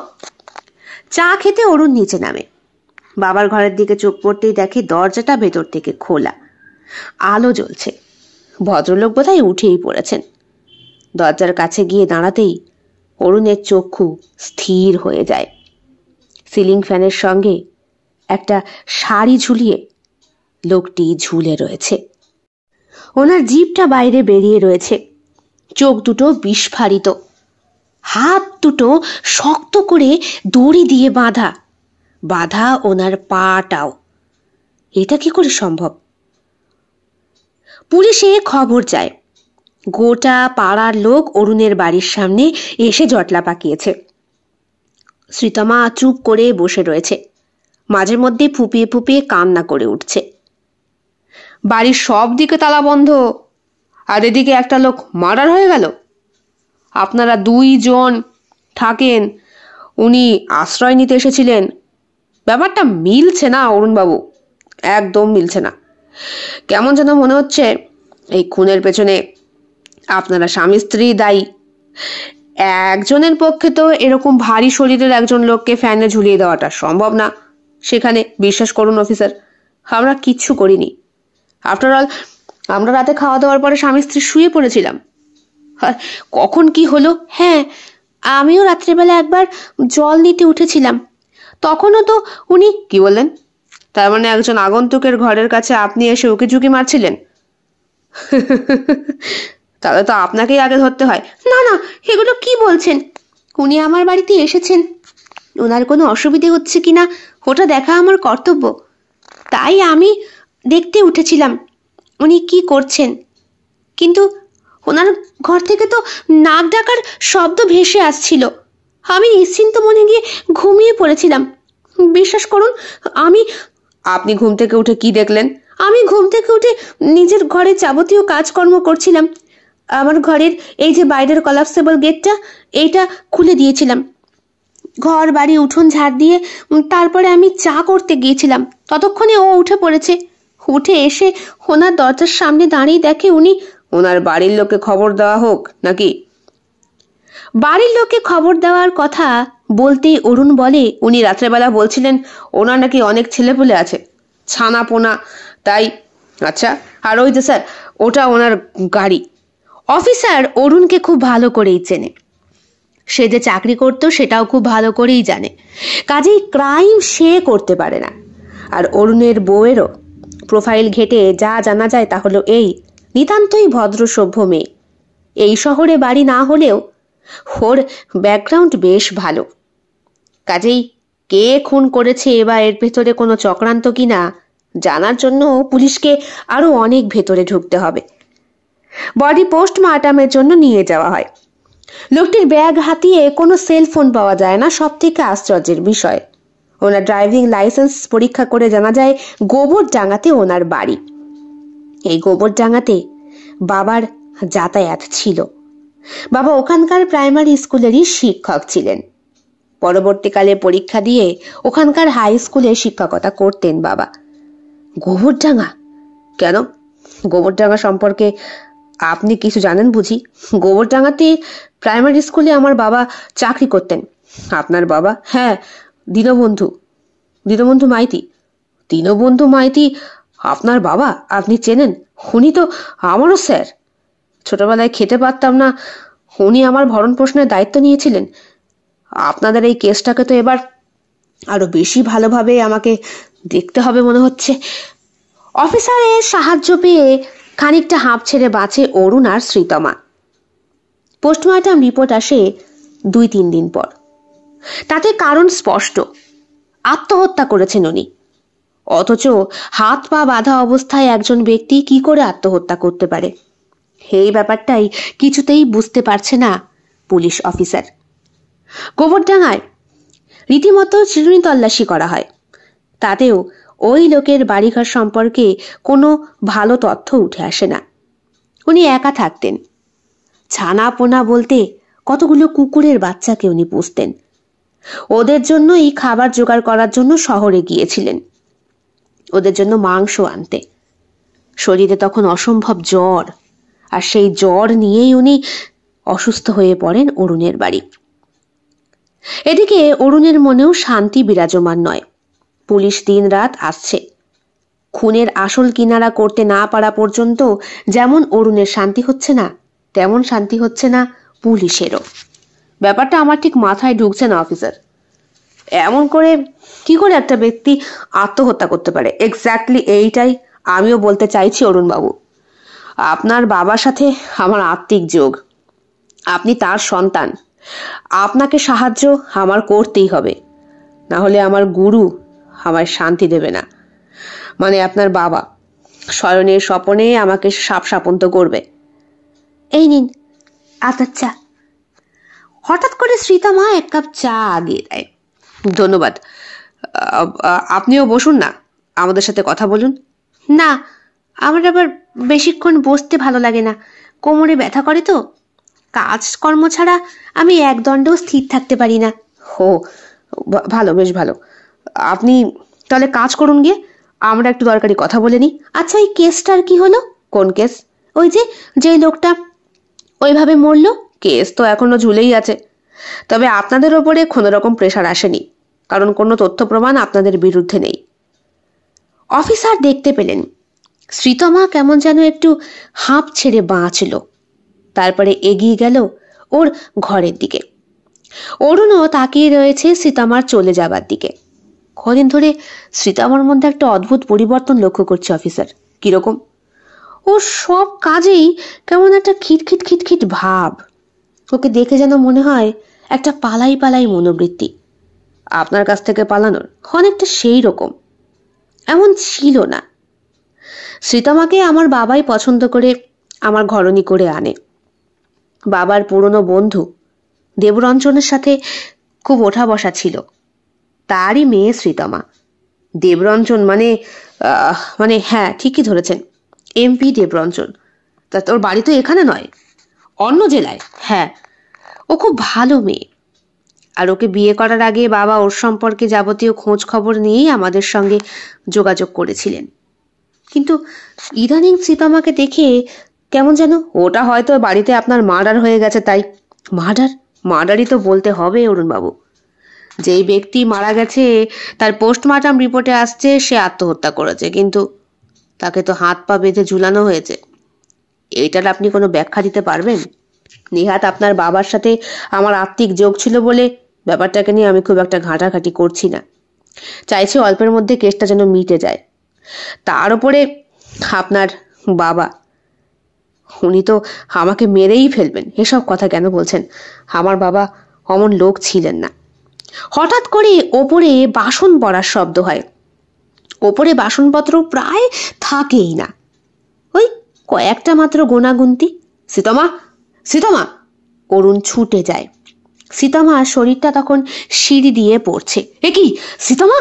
চা খেতে অরুণ নিচে নামে। বাবার ঘরের দিকে চোখ পড়তেই দেখে দরজাটা ভেতর থেকে খোলা, আলো জ্বলছে। ভদ্রলোক বোধহয় উঠেই পড়েছেন। দরজার কাছে গিয়ে দাঁড়াতেই অরুণের চক্ষু স্থির হয়ে যায়। সিলিং ফ্যানের সঙ্গে একটা শাড়ি ঝুলিয়ে লোকটি ঝুলে রয়েছে। ওনার জিভটা বাইরে বেরিয়ে রয়েছে, চোখ দুটো বিস্ফারিত, হাত দুটো শক্ত করে দড়ি দিয়ে বাঁধা ওনার পাটাও। এটা কি করে সম্ভব? পুলিশে খবর যায়। গোটা পাড়ার লোক অরুণের বাড়ির সামনে এসে জটলা পাকিয়েছে। শ্রীতমা চুপ করে বসে রয়েছে, মাঝে মধ্যে ফুপিয়ে ফুপিয়ে কান্না করে উঠছে। বাড়ির সব দিকে তালা বন্ধ, আর এদিকে একটা লোক মার্ডার হয়ে গেল। আপনারা 2 জন থাকেন, উনি আশ্রয় নিতে এসেছিলেন। ব্যাপারটা মিলছে না অরুণবাবু, একদম মিলছে না। কেমন যেন মনে হচ্ছে এই খুনের পেছনে আপনারা স্বামী স্ত্রী দায়ী। একজনের পক্ষে তো এরকম ভারী শরীরের একজন লোককে ফ্যানে ঝুলিয়ে দেওয়াটা সম্ভব না। সেখানে বিশ্বাস করুন অফিসার, আমরা কিচ্ছু করিনি। আফটার অল, আমরা রাতে খাওয়া দাওয়ার পরে স্বামী স্ত্রী শুয়ে পড়েছিলাম। কখন কি হলো? হ্যাঁ, আমিও রাত্রেবেলা একবার জল নিতে উঠেছিলাম, তখনও তো উনি। কি বললেন? তার মানে একজন আগন্তুকের ঘরের কাছে আপনি এসে ওকে ঝুঁকি মারছিলেন? তাহলে তো আপনাকেই আগে ধরতে হয়। না না, এগুলো কি বলছেন? উনি আমার বাড়িতে এসেছেন, ওনার কোনো অসুবিধে হচ্ছে কিনা ওটা দেখা আমার কর্তব্য। তাই আমি দেখতে উঠেছিলাম উনি কি করছেন। কিন্তু ওনার ঘর থেকে তো নাক ডাকার শব্দ ভেসে আসছিল। আমি নিশ্চিন্ত মনে গিয়ে ঘুমিয়ে পড়েছিলাম। বিশ্বাস করুন, আপনি ঘুম থেকে উঠে কি দেখলেন? আমি ঘুম থেকে উঠে নিজের ঘরে যাবতীয় কাজকর্ম করছিলাম। আমার ঘরের এই যে বাইরের কলাপসেবল গেটটা, এইটা খুলে দিয়েছিলাম। ঘর বাড়ি উঠোন ঝাড় দিয়ে তারপরে আমি চা করতে গিয়েছিলাম। ততক্ষণে ও উঠে পড়েছে। উঠে এসে ওনার দরজার সামনে দাঁড়িয়ে দেখে উনি। ওনার বাড়ির লোককে খবর দেওয়া হোক নাকি? বাড়ির লোককে খবর দেওয়ার কথা বলতেই অরুণ বলে, উনি রাত্রেবেলা বলছিলেন ওনার নাকি অনেক ছেলেপুলে আছে, ছানা পোনা, তাই। আচ্ছা, আর ওই যে স্যার, ওটা ওনার গাড়ি। অফিসার অরুণকে খুব ভালো করেই চেনে। সে যে চাকরি করতো সেটাও খুব ভালো করেই জানে। কাজেই ক্রাইম সে করতে পারে না। আর অরুণের বউয়েরও প্রোফাইল ঘেটে যা জানা যায় তা হলো এই, নিতান্তই ভদ্র সভ্য মেয়ে। এই শহরে বাড়ি না হলেও ওর ব্যাকগ্রাউন্ড বেশ ভালো। কাজেই কে খুন করেছে বা এর ভেতরে কোনো চক্রান্ত কিনা জানার জন্য পুলিশকে আরো অনেক ভেতরে ঢুকতে হবে। বডি পোস্টমর্টমের জন্য নিয়ে যাওয়া হয়। লোকটির ব্যাগ হাতিয়ে কোনো সেলফোন পাওয়া যায় না। সব থেকে আশ্চর্যের বিষয়, ওনার ড্রাইভিং লাইসেন্স পরীক্ষা করে জানা যায় গোবরডাঙ্গাতে ওনার বাড়ি। এই গোবরডাঙ্গাতে বাবার যাতায়াত ছিল। বাবা ওখানকার প্রাইমারি স্কুলেরই শিক্ষক ছিলেন। পরবর্তীকালে পরীক্ষা দিয়ে ওখানকার হাই স্কুলে শিক্ষকতা করতেন বাবা। গোবরডাঙ্গা কেন? গোবরডাঙ্গা সম্পর্কে আপনি কিছু জানেন বুঝি? গোবরডাঙ্গাতে প্রাইমারি স্কুলে আমার বাবা চাকরি করতেন। আপনার বাবা? হ্যাঁ, দীনবন্ধু মাইতি। দীনবন্ধু মাইতি আপনার বাবা? আপনি চেনেন? উনি তো আমারও স্যার। ছোটবেলায় খেতে পারতাম না, উনি আমার ভরণ পোষণের দায়িত্ব নিয়েছিলেন। আপনাদের এই কেসটাকে তো এবার আরো বেশি ভালোভাবে আমাকে দেখতে হবে মনে হচ্ছে। অফিসারের সাহায্য পেয়ে খানিকটা হাঁপ ছেড়ে বাঁচে অরুণ আর শ্রীতমা। পোস্টমর্টম রিপোর্ট আসে 2-3 দিন পর। তাতে কারণ স্পষ্ট, আত্মহত্যা করেছেন উনি। অথচ হাত পা বাঁধা অবস্থায় একজন ব্যক্তি কি করে আত্মহত্যা করতে পারে, এই ব্যাপারটাই কিছুতেই বুঝতে পারছে না পুলিশ অফিসার। গোবরডাঙ্গায় রীতিমতো চিরুনি তল্লাশি করা হয়। তাতেও ওই লোকের বাড়িঘর সম্পর্কে কোনো ভালো তথ্য উঠে আসে না। উনি একা থাকতেন। ছানা পোনা বলতে কতগুলো কুকুরের বাচ্চাকে উনি পুষতেন। ওদের জন্য এই খাবার জোগাড় করার জন্য শহরে গিয়েছিলেন, ওদের জন্য মাংস আনতে। শরীরে তখন অসম্ভব জ্বর, আর সেই জ্বর নিয়েই উনি অসুস্থ হয়ে পড়েন অরুণের বাড়ি। এদিকে অরুণের মনেও শান্তি বিরাজমান নয়। পুলিশ দিন-রাত আসছে। খুনের আসল কিনারা করতে না পারা পর্যন্ত যেমন অরুণের শান্তি হচ্ছে না, তেমন শান্তি হচ্ছে না পুলিশেরও। ব্যাপারটা আমার ঠিক মাথায় ঢুকছে না অফিসার। এমন করে কি করে একটা ব্যক্তি আত্মহত্যা করতে পারে? এক্স্যাক্টলি এইটাই আমিও বলতে চাইছি অরুণ বাবু। আপনার বাবার সাথে আমার আত্মিক যোগ, আপনি তার সন্তান, আপনাকে সাহায্য আমার করতেই হবে, না হলে আমার গুরু আমায় শান্তি দেবে না। মানে আপনার বাবা শয়নের স্বপনে আমাকে সাপ সাপন্ত করবে। এই নিন আপনার চা। হঠাৎ করে শ্রীতমা 1 কাপ চা আগিয়ে দেয়। ধন্যবাদ। আপনিও বসুন না, আমাদের সাথে কথা বলুন। না, আমার আবার বেশিক্ষণ বসতে ভালো লাগে না, কোমরে ব্যথা করে তো। কাজকর্ম ছাড়া আমি একদণ্ডও স্থির থাকতে পারি না। ও ভালো, বেশ ভালো। আপনি তাহলে কাজ করুন গিয়ে, আমরা একটু দরকারি কথা বলে নিই। আচ্ছা, এই কেসটার কি হলো? কোন কেস? ওই যে লোকটা ওইভাবে মরলো, কেস তো এখনো ঝুলেই আছে। তবে আপনাদের ওপরে কোনো রকম প্রেশার আসেনি, কারণ কোনো তথ্য প্রমাণ আপনাদের বিরুদ্ধে নেই। অফিসার দেখতে পেলেন শ্রীতমা কেমন যেন একটু হাঁপ ছেড়ে বাঁচল। তারপরে এগিয়ে গেল ওর ঘরের দিকে। অরুণও তাকিয়ে রয়েছে শ্রীতমার চলে যাবার দিকে। কদিন ধরে শ্রীতমার মধ্যে একটা অদ্ভুত পরিবর্তন লক্ষ্য করছে অফিসার। কিরকম? ও সব কাজেই কেমন একটা খিটখিট খিটখিট ভাব। ওকে দেখে যেন মনে হয় একটা পালাই পালাই মনোবৃত্তি, আপনার কাছ থেকে পালানোর, অনেকটা সেই রকম। এমন ছিল না। শ্রীতমাকে আমার বাবাই পছন্দ করে আমার ঘরণী করে আনে। বাবার পুরনো বন্ধু দেবরঞ্জনের সাথে খুব ওঠা বসা ছিল। তারই মেয়ে শ্রীতমা। দেবরঞ্জন মানে হ্যাঁ, ঠিকই ধরেছেন, এমপি দেবরঞ্জন। তা তোর বাড়ি তো এখানে নয়, অন্য জেলায়। হ্যাঁ, ও খুব ভালো মেয়ে। আর ওকে বিয়ে করার আগে বাবা ওর সম্পর্কে যাবতীয় খোঁজ খবর নিয়েই আমাদের সঙ্গে যোগাযোগ করেছিলেন। কিন্তু ইদানিং শ্রীতমাকে দেখে কেমন যেন, ওটা হয়তো বাড়িতে আপনার মার্ডার হয়ে গেছে তাই। মার্ডারই তো বলতে হবে অরুণবাবু। যেই ব্যক্তি মারা গেছে তার পোস্টমর্টম রিপোর্টে আসছে সে আত্মহত্যা করেছে, কিন্তু তাকে তো হাত পা বেঁধে ঝুলানো হয়েছে। এইটার আপনি কোনো ব্যাখ্যা দিতে পারবেন? নিহাত আপনার বাবার সাথে আমার আত্মিক যোগ ছিল বলে ব্যাপারটাকে নিয়ে আমি খুব একটা ঘাঁটাঘাঁটি করছি না। চাইছি অল্পের মধ্যে কেসটা যেন মিটে যায়। তার উপরে আপনার বাবা, উনি তো আমাকে মেরেই ফেলবেন। এসব কথা কেন বলছেন? আমার বাবা অমন লোক ছিলেন না। হঠাৎ করে ওপরে বাসন পড়ার শব্দ হয়। ওপরে বাসনপত্র প্রায় থাকেই না, ওই কয়েকটা মাত্র গোনাগুন্তি। সীতমা, সীতমা! অরুণ ছুটে যায়। সীতমার শরীরটা তখন সিঁড়ি দিয়ে পড়ছে। এ কি সীতমা!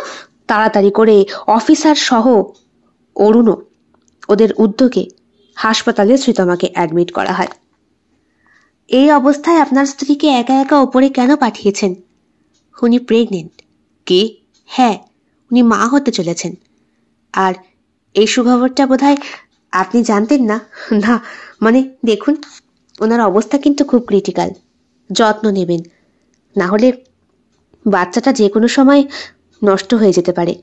তাড়াতাড়ি করে অফিসার সহ অরুণও ওদের উদ্যোগে হাসপাতালে সীতমাকে অ্যাডমিট করা হয়। এই অবস্থায় আপনার স্ত্রীকে একা একা ওপরে কেন পাঠিয়েছেন? উনি প্রেগনেন্ট। কি? হ্যাঁ, উনি মা হতে চলেছেন। আর এই সুখবরটা বোধহয় আপনি জানতেন না? না, মানে দেখুন, ওনার অবস্থা কিন্তু খুব ক্রিটিক্যাল। যত্ন নেবেন, না হলে বাচ্চাটা যে কোনো সময় নষ্ট হয়ে যেতে পারে।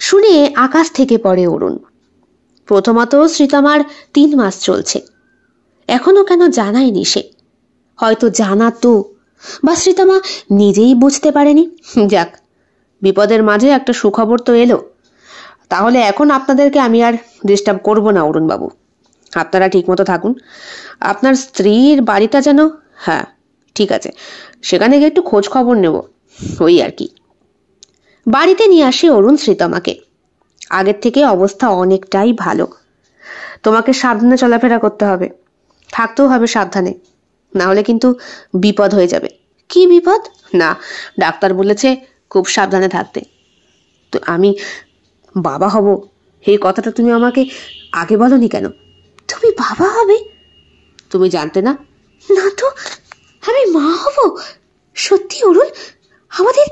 শুনে আকাশ থেকে পড়ে অরুণ। প্রথমত শ্রীতমার 3 মাস চলছে, এখনো কেন জানায়নি সে। হয়তো জানাতো, বা শ্রীতমা নিজেই বুঝতে পারেনি। যাক, বিপদের মাঝে একটা সুখবর তো এলো। তাহলে এখন আপনাদেরকে আমি আর ডিস্টার্ব করব না অরুণবাবু, আপনারা ঠিক মতো থাকুন। আপনার স্ত্রীর বাড়িটা যেন, হ্যাঁ ঠিক আছে, সেখানে গিয়ে একটু খোঁজ খবর নেব, ওই আর কি। বাড়িতে নিয়ে আসে অরুণ শ্রীতমাকে। আগের থেকে অবস্থা অনেকটাই ভালো। তোমাকে সাবধানে চলাফেরা করতে হবে, থাকতেও হবে সাবধানে, না হলে কিন্তু বিপদ হয়ে যাবে। কি বিপদ? না, ডাক্তার বলেছে খুব সাবধানে থাকতে। তো আমি বাবা হব, এই কথাটা তুমি আমাকে আগে বলনি কেন? তুমি বাবা হবে? তুমি জানতে না? না তো, আমি মা হব? সত্যি অরুণ, আমাদের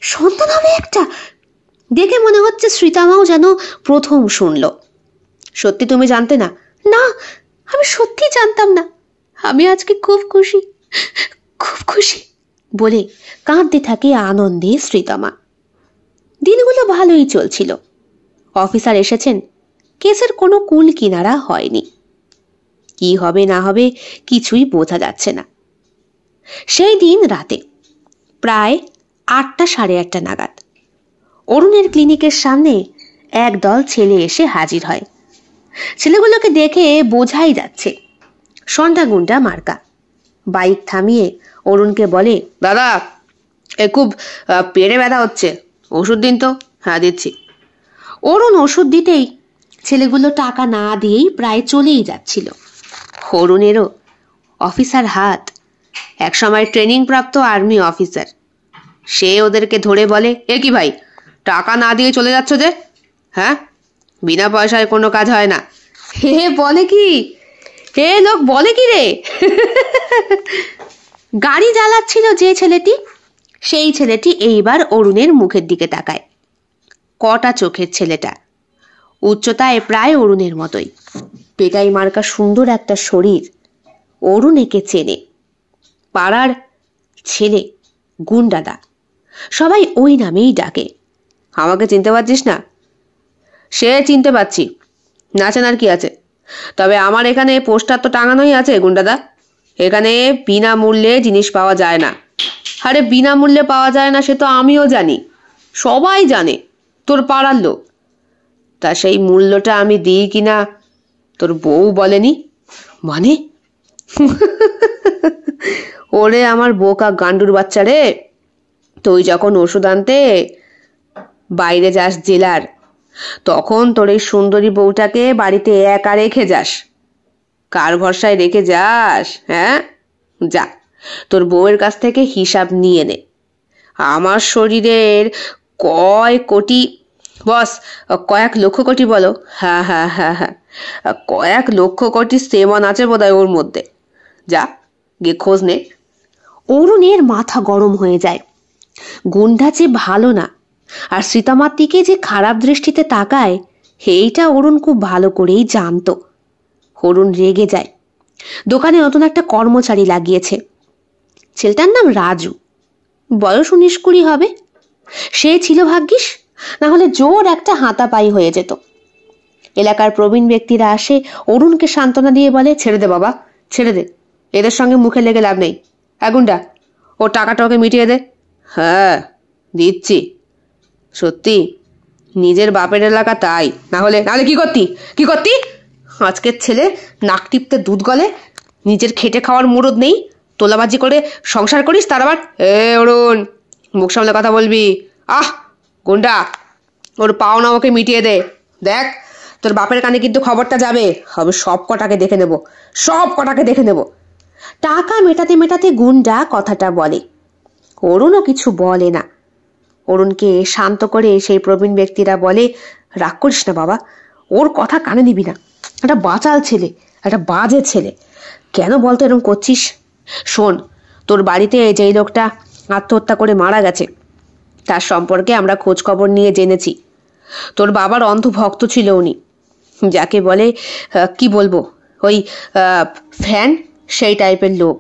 সন্তান হবে একটা? দেখে মনে হচ্ছে শ্রীতমাও যেন প্রথম শুনল। সত্যি তুমি জানতে না? না, আমি সত্যি জানতাম না। আমি আজকে খুব খুশি, খুব খুশি বলে কাঁদতে থাকে আনন্দে শ্রীতমা। দিনগুলো ভালোই চলছিল। অফিসার এসেছেন, কেসের কোনো কুল কিনারা হয়নি। কি হবে না হবে কিছুই বোঝা যাচ্ছে না। সেই দিন রাতে প্রায় 8টা 8:30 নাগাদ অরুণের ক্লিনিকের সামনে একদল ছেলে এসে হাজির হয়। ছেলেগুলোকে দেখে বোঝাই যাচ্ছে সন্ধ্যা গুন্ডা মার্কা। বাইক থামিয়ে অরুণকে বলে, দাদা এ খুব পেটে ব্যথা হচ্ছে, ওষুধ দিন তো। হ্যাঁ দিচ্ছি। অরুণ ওষুধ দিতেই ছেলেগুলো টাকা না দিয়েই প্রায় চলেই যাচ্ছিল। অরুণেরও অফিসার হাত, একসময় ট্রেনিং প্রাপ্ত আর্মি অফিসার। সে ওদেরকে ধরে বলে, এ কি ভাই, টাকা না দিয়ে চলে যাচ্ছ যে? হ্যাঁ, বিনা পয়সায় কোনো কাজ হয় না। হে বলে কি, হে লোক বলে কি রে? গাড়ি জ্বালাচ্ছিল যে ছেলেটি, সেই ছেলেটি এইবার অরুণের মুখের দিকে তাকায়। কটা চোখের ছেলেটা, উচ্চতায় প্রায় অরুণের মতোই, পেটাই মার্কা সুন্দর একটা শরীর। অরুণ একে চেনে। পাড়ার ছেলে গুন্ডাদা, সবাই ওই নামেই ডাকে। আমাকে চিনতে পারছিস না? সে চিনতে পারছি, না চেনার কি আছে? তবে আমার এখানে পোস্টার তো টাঙানোই আছে গুন্ডাদা, এখানে বিনামূল্যে জিনিস পাওয়া যায় না। আরে বিনামূল্যে পাওয়া যায় না সে তো আমিও জানি, সবাই জানে, তোর পাড়ার লোক। তা সেই মূল্যটা আমি দিই কিনা তোর বউ বলেনি? মানে? ওরে আমার বোকা গান্ডুর বাচ্চা রে, তুই যখন ওষুধ আনতে বাইরে যাস জেলার, তখন তোর এই সুন্দরী বউটাকে বাড়িতে একা রেখে যাস। কার ভরসায় রেখে যাস? হ্যাঁ, যা তোর বউয়ের কাছ থেকে হিসাব নিয়ে নে। আমার শরীরের কয় কোটি, বস কয়েক লক্ষ কোটি বলো, হ্যাঁ হ্যাঁ হ্যাঁ হ্যাঁ, কয়েক লক্ষ কোটি সেমন আছে বোধহয় ওর মধ্যে। যা গিয়ে খোঁজ নে। অরুণের মাথা গরম হয়ে যায়। গুন্ডা যে ভালো না, আর শ্রীতমার দিকে যে খারাপ দৃষ্টিতে তাকায়, এইটা অরুণ খুব ভালো করেই জানতো। অরুণ রেগে যায়। দোকানে নতুন একটা কর্মচারী লাগিয়েছে। ছেলেটার নাম রাজু, বয়স 19-20 হবে। সে ছিল ভাগ্যিস, না হলে জোর একটা হাতাপাই হয়ে যেত। এলাকার প্রবীণ ব্যক্তিরা আসে, অরুণকে সান্ত্বনা দিয়ে বলে, ছেড়ে দে বাবা, ছেড়ে দে, এদের সঙ্গে মুখে লেগে লাভ নেই। গুন্ডা, ও টাকাটা ওকে মিটিয়ে দে। হ্যাঁ দিচ্ছি। সত্যি নিজের বাপের এলাকা তাই, না হলে কি করতি? আজকের ছেলে নাক টিপতে দুধ গলে, নিজের খেটে খাওয়ার মুরদ নেই, তোলাবাজি করে সংসার করিস, তার আবার অরুণ মুখ সামলে কথা বলবি। গুন্ডা, ওর পাওনা ওকে মিটিয়ে দে। দেখ তোর বাপের কানে কিন্তু খবরটা যাবে, হবে সব কটাকে দেখে নেব। টাকা মেটাতে মেটাতে গুন্ডা কথাটা বলে। অরুণও কিছু বলে না। অরুণকে শান্ত করে সেই প্রবীণ ব্যক্তিরা বলে, রাগ করিস না বাবা, ওর কথা কানে নিবি না। একটা বাচাল ছেলে, একটা বাজে ছেলে, কেন বলতো এরকম করছিস? শোন, তোর বাড়িতে যেই লোকটা আত্মহত্যা করে মারা গেছে, তার সম্পর্কে আমরা খোঁজ খবর নিয়ে জেনেছি। তোর বাবার অন্ধ ভক্ত ছিল উনি, যাকে বলে কি বলবো, ওই ফ্যান, সেই টাইপের লোক।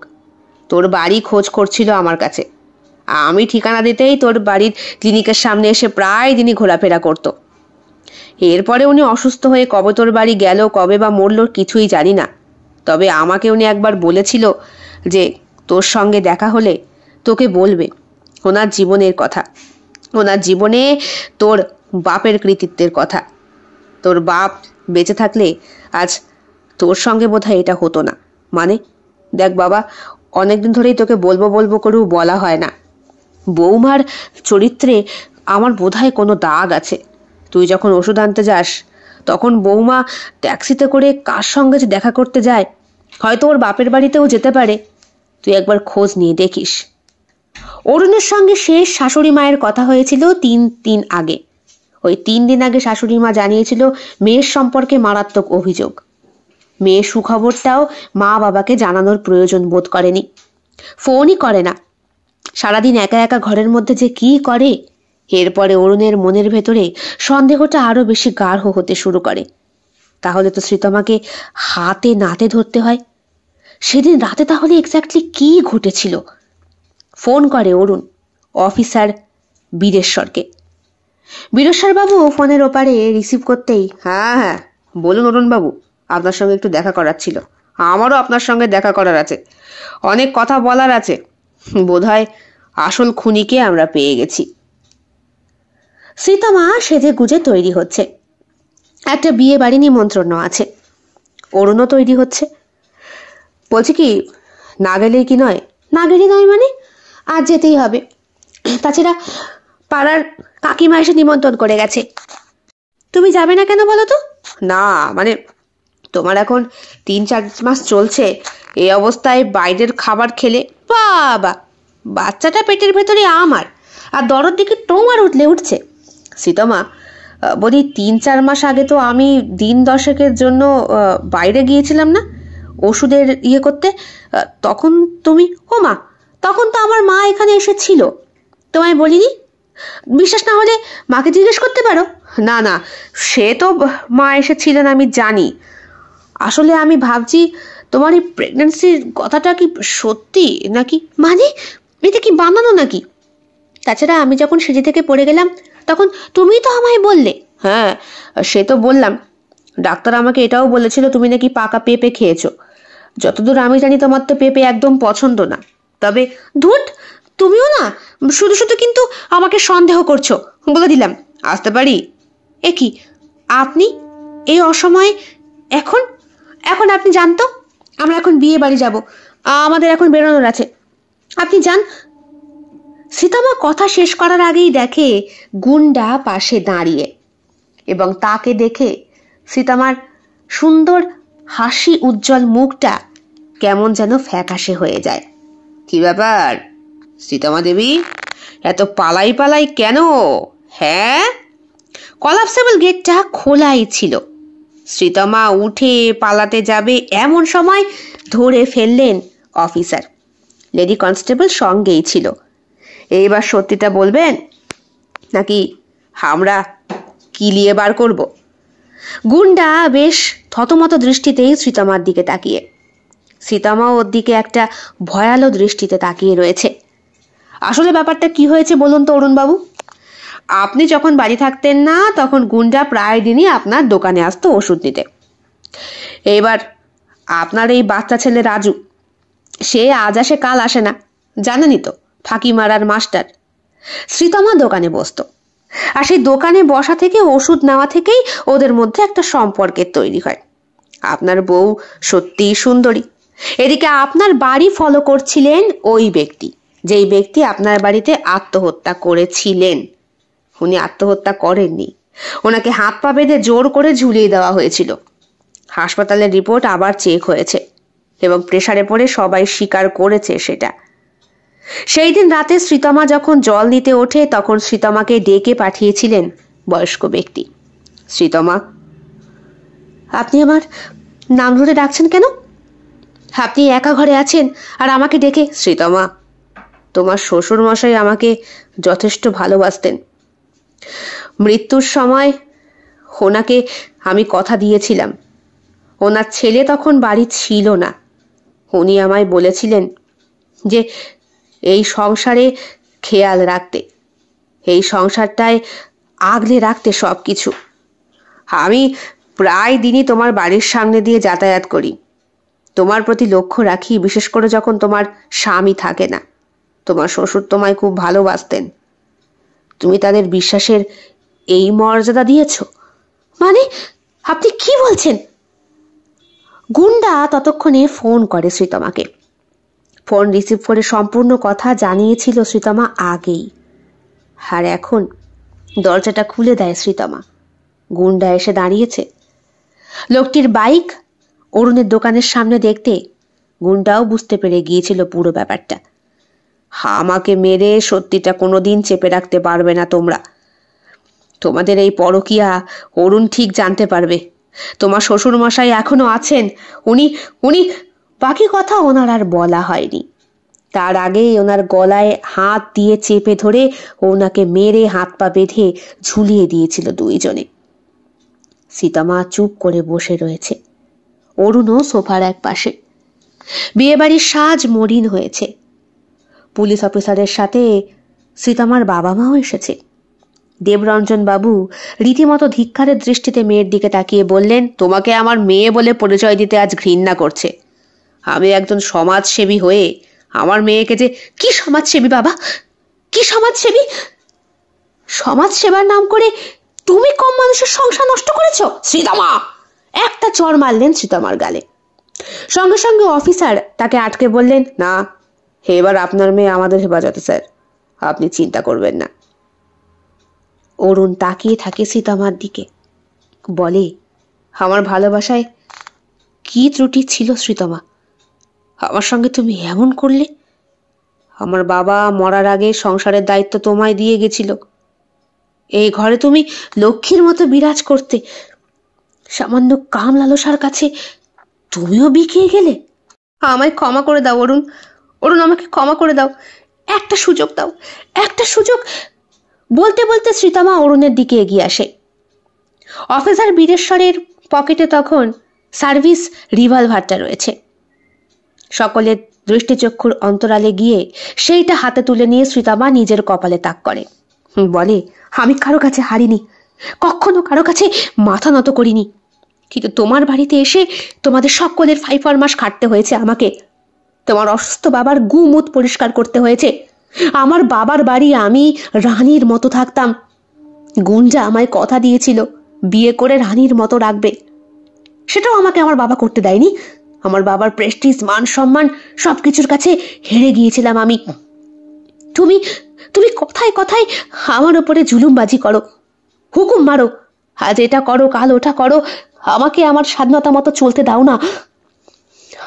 তোর বাড়ি খোঁজ করছিল আমার কাছে। আমি ঠিকানা দিতেই তোর বাড়ির ক্লিনিকের সামনে এসে প্রায় দিনই ঘোরাফেরা করতো। এরপরে উনি অসুস্থ হয়ে কবে তোর বাড়ি গেল, কবে বা মরল, কিছুই জানি না। তবে আমাকে উনি একবার বলেছিল যে তোর সঙ্গে দেখা হলে তোকে বলবে ওনার জীবনের কথা, ওনার জীবনে তোর বাপের কৃতিত্বের কথা। তোর বাপ বেঁচে থাকলে আজ তোর সঙ্গে বোধহয় এটা হতো না। মানে দেখ বাবা, অনেকদিন ধরেই তোকে বলবো করেও বলা হয় না। বৌমার চরিত্রে আমার বোধহয় কোনো দাগ আছে। তুই যখন ওষুধ আনতে যাস, তখন বৌমা ট্যাক্সিতে করে কার সঙ্গে যে দেখা করতে যায়, হয়তো ওর বাপের বাড়িতেও যেতে পারে। তুই একবার খোঁজ নিয়ে দেখিস। অরুণের সঙ্গে শেষ শাশুড়ি মায়ের কথা হয়েছিল 3 দিন আগে। ওই 3 দিন আগে শাশুড়ি মা জানিয়েছিল মেয়ের সম্পর্কে মারাত্মক অভিযোগ। মেয়ের সুখবরটাও মা বাবাকে জানানোর প্রয়োজন বোধ করেনি, ফোনই করে না। সারাদিন একা একা ঘরের মধ্যে যে কি করে। এরপরে অরুণের মনের ভেতরে সন্দেহটা আরো বেশি গাঢ় হতে শুরু করে। তাহলে তো শ্রীতমাকে হাতে নাতে ধরতে হয়। সেদিন রাতে তাহলে এক্স্যাক্টলি কি ঘটেছিল? ফোন করে অরুণ অফিসার বীরেশ্বরকে। বীরেশ্বরবাবু ফোনের ওপারে রিসিভ করতেই, হ্যাঁ, বলুন অরুণ বাবু, আপনার সঙ্গে একটু দেখা করার ছিল। আমারও আপনার সঙ্গে দেখা করার আছে, অনেক কথা বলার আছে। বোধহয় আসল খুনিকে আমরা পেয়ে গেছি। শ্রীতমা সেজে গুজে তৈরি হচ্ছে। একটা বিয়ে বাড়ি নিমন্ত্রণ আছে। অরুণও তৈরি হচ্ছে। বলছি কি, না গেলেই কি নয়? না গেলেই নয় মানে? আজ যেতেই হবে। তাছাড়া পাড়ার কাকিমা এসে নিমন্ত্রণ করে গেছে। তুমি যাবে না কেন বলো তো? না মানে, তোমার এখন 3-4 মাস চলছে, এই অবস্থায় বাইরের খাবার খেলে, বাবা, বাচ্চাটা পেটের ভেতরে আমার, আর দরদ দিকে তোমার উঠছে। শ্রীতমা বলি, 3-4 মাস আগে তো আমি দিন 10 জন্য বাইরে গিয়েছিলাম না ওষুধের ইয়ে করতে, তখন তুমি, ও মা, তখন তো আমার মা এখানে এসেছিল, তোমায় বলিনি? বিশ্বাস না হলে মাকে জিজ্ঞেস করতে পারো। না না, সে তো মা এসেছিলেন আমি জানি। আসলে আমি ভাবছি তোমার এই প্রেগন্যান্সির কথাটা কি সত্যি নাকি? মানে এটা কি বানানো নাকি? তাছাড়া আমি যখন সেজে থেকে পড়ে গেলাম, তখন তুমি তো আমায় বললে। হ্যাঁ, সে তো বললাম। ডাক্তার আমাকে এটাও বলেছিল তুমি নাকি পাকা পেঁপে খেয়েছো। যতদূর আমি জানি তোমার তো পেঁপে একদম পছন্দ না। তবে ধুট, তুমিও না শুধু শুধু কিন্তু আমাকে সন্দেহ করছো, বলে দিলাম। আসতে পারি? এ কি আপনি এই অসময়ে এখন? এখন আপনি যান তো, আমরা এখন বিয়ে বাড়ি যাব, আমাদের এখন বেরোনোর আছে, আপনি যান। সীতামা কথা শেষ করার আগেই দেখে গুন্ডা পাশে দাঁড়িয়ে, এবং তাকে দেখে সীতামার সুন্দর হাসি উজ্জ্বল মুখটা কেমন যেন ফ্যাকাশে হয়ে যায়। কি ব্যাপার সীতামা দেবী, এত পালাই পালাই কেন? হ্যাঁ? কলাপসেবল গেটটা খোলাই ছিল। সীতামা উঠে পালাতে যাবে এমন সময় ধরে ফেললেন অফিসার। লেডি কনস্টেবল সঙ্গেই ছিল। এইবার সত্যিটা বলবেন নাকি আমরা কিলিয়ে বার করব? গুন্ডা বেশ থতমত দৃষ্টিতেই সীতামার দিকে তাকিয়ে। সীতামা ওর দিকে একটা ভয়ালো দৃষ্টিতে তাকিয়ে রয়েছে। আসলে ব্যাপারটা কি হয়েছে বলুন তো অরুণবাবু? আপনি যখন বাড়ি থাকতেন না তখন গুন্ডা প্রায় দিনই আপনার দোকানে আসতো ওষুধ নিতে। এবার আপনার এই বাচ্চা ছেলে রাজু, সে আজ আসে কাল আসে না, জানেনই তো, ফাঁকি মারার মাস্টার। সীতামা দোকানে বসতো, আর সেই দোকানে বসা থেকে ওষুধ নেওয়া থেকেই ওদের মধ্যে একটা সম্পর্কের তৈরি হয়। আপনার বউ সত্যিই সুন্দরী। এদিকে আপনার বাড়ি ফলো করছিলেন ওই ব্যক্তি, যেই ব্যক্তি আপনার বাড়িতে আত্মহত্যা করেছিলেন। উনি আত্মহত্যা করেননি, ওনাকে হাত পা বেঁধে জোর করে ঝুলিয়ে দেওয়া হয়েছিল। হাসপাতালের রিপোর্ট আবার চেক হয়েছে এবং প্রেসারে পড়ে সবাই স্বীকার করেছে সেটা। সেই দিন রাতে সীতামা যখন জল নিতে ওঠে তখন সীতামাকে ডেকে পাঠিয়েছিলেন বয়স্ক ব্যক্তি। সীতামা, আপনি আমার নাম ধরে ডাকছেন কেন? আপনি একা ঘরে আছেন আর আমাকে ডেকে? সীতামা, তোমার শ্বশুর মশাই আমাকে যথেষ্ট ভালোবাসতেন। মৃত্যুর সময় ওনাকে আমি কথা দিয়েছিলাম। ওনার ছেলে তখন বাড়ি ছিল না। উনি আমায় বলেছিলেন যে এই সংসারে খেয়াল রাখতে, এই সংসারটায় আগলে রাখতে সব কিছু। আমি প্রায় দিনই তোমার বাড়ির সামনে দিয়ে যাতায়াত করি, তোমার প্রতি লক্ষ্য রাখি, বিশেষ করে যখন তোমার স্বামী থাকে না। তোমার শ্বশুর তোমায় খুব ভালোবাসতেন, তুমি তাদের বিশ্বাসের এই মর্যাদা দিয়েছ। মানে আপনি কি বলছেন? গুন্ডা ততক্ষণে ফোন করে সীতামাকে। ফোন রিসিভ করে সম্পূর্ণ কথা জানিয়েছিল সীতামা আগেই। আর এখন দরজাটা খুলে দেয় সীতামা। গুন্ডা এসে দাঁড়িয়েছে। লোকটির বাইক অরুণের দোকানের সামনে দেখতে গুন্ডাও বুঝতে পেরে গিয়েছিল পুরো ব্যাপারটা। আমাকে মেরে সত্যিটা কোনোদিন চেপে রাখতে পারবে না তোমরা। তোমাদের এই পরকীয়া অরুণ ঠিক জানতে পারবে। তোমার শ্বশুর মশাই এখনো আছেন, উনি উনি বাকি কথা ওনার আর বলা হয়নি। তার আগেই ওনার গলায় হাত দিয়ে চেপে ধরে ওনাকে মেরে হাত পা বেঁধে ঝুলিয়ে দিয়েছিল দুইজনে। সীতামা চুপ করে বসে রয়েছে, অরুণও সোফার এক পাশে। বিয়েবাড়ির সাজ মলিন হয়েছে। পুলিশ অফিসারের সাথে সীতামার বাবা মাও এসেছে। দেবরঞ্জন বাবু রীতিমতো ধিক্কারের দৃষ্টিতে মেয়ের দিকে তাকিয়ে বললেন, তোমাকে আমার মেয়ে বলে পরিচয় দিতে আজ ঘৃণা করছে। আমি একজন সমাজসেবী হয়ে আমার মেয়েকে যে... কি সমাজসেবী বাবা, কি সমাজসেবী? সমাজ সেবার নাম করে তুমি কম মানুষের সংসার নষ্ট করেছ? সীতামা একটা চড় মারলেন সীতামার গালে। সঙ্গে সঙ্গে অফিসার তাকে আটকে বললেন, না, এবার আপনার মেয়ে আমাদের হেফাজতে স্যার, আপনি চিন্তা করবেন না। অরুণ তাকিয়ে থাকে সীতামার দিকে, বলে, আমার ভালোবাসায় কি ত্রুটি ছিল সীতামা? আমার সঙ্গে তুমি এমন করলে? আমার বাবা মরার আগে সংসারের দায়িত্ব তোমায় দিয়ে গেছিল। এই ঘরে তুমি লক্ষ্মীর মতো বিরাজ করতে, সামান্য কাম লালসার কাছে তুমিও বিকিয়ে গেলে। আমায় ক্ষমা করে দাও অরুণ, অরুণ আমাকে ক্ষমা করে দাও, একটা সুযোগ দাও, একটা সুযোগ। বলতে বলতে সীতামা অরুণের দিকে এগিয়ে আসে। অফিসার বীরেশ্বরের পকেটে তখন সার্ভিস রিভলভারটা রয়েছে। সকলের দৃষ্টিচক্ষুর অন্তরালে গিয়ে সেইটা হাতে তুলে নিয়ে সীতামা নিজের কপালে তাক করে, বলে, আমি কারো কাছে হারিনি, কখনো কারো কাছে মাথা নত করিনি, কিন্তু তোমার বাড়িতে এসে তোমাদের সকলের 5 মাস খাটতে হয়েছে আমাকে। তোমার অসুস্থ বাবার গুমুত পরিষ্কার করতে হয়েছে। আমার বাবার বাড়ি আমি রানীর মতো থাকতাম। গুঞ্জা আমায় কথা দিয়েছিল বিয়ে করে রানীর মতো রাখবে। সেটাও আমাকে আমার বাবা করতে দেয়নি। আমার বাবার প্রেস্টিজ, মান সম্মান সবকিছুর কাছে হেরে গিয়েছিলাম আমি। তুমি তুমি কথায় কথায় আমার উপরে জুলুমবাজি করো, হুকুম মারো, আজ এটা করো কাল ওটা করো, আমাকে আমার স্বাধীনতা মতো চলতে দাও না।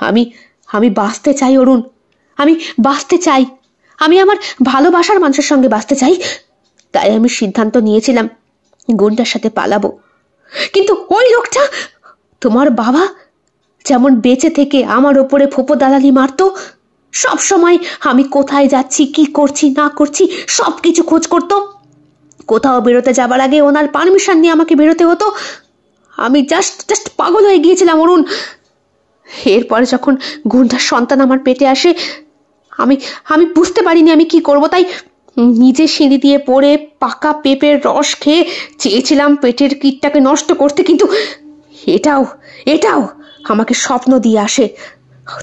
আমি আমি বাঁচতে চাই অরুণ, আমি বাঁচতে চাই, আমি আমার ভালোবাসার মানুষের সঙ্গে বাঁচতে চাই। তাই আমি সিদ্ধান্ত নিয়েছিলাম গুন্ডার সাথে পালাবো। কিন্তু ওই লোকটা, তোমার বাবা যেমন বেঁচে থেকে আমার ওপরে ফোপো দালালি মারতো, সব সময় আমি কোথায় যাচ্ছি, কি করছি না করছি সবকিছু খোঁজ করতো। কোথাও বেরোতে যাবার আগে ওনার পারমিশন নিয়ে আমাকে বেরোতে হতো। আমি জাস্ট পাগল হয়ে গিয়েছিলাম অরুণ। এরপরে যখন গুন্ডার সন্তান আমার পেটে আসে, আমি আমি বুঝতে পারিনি আমি কি করব। তাই নিজে সিঁড়ি দিয়ে পড়ে পাকা পেঁপের রস খেয়ে চেয়েছিলাম পেটের কীটটাকে নষ্ট করতে, কিন্তু এটাও এটাও আমাকে স্বপ্ন দিয়ে আসে।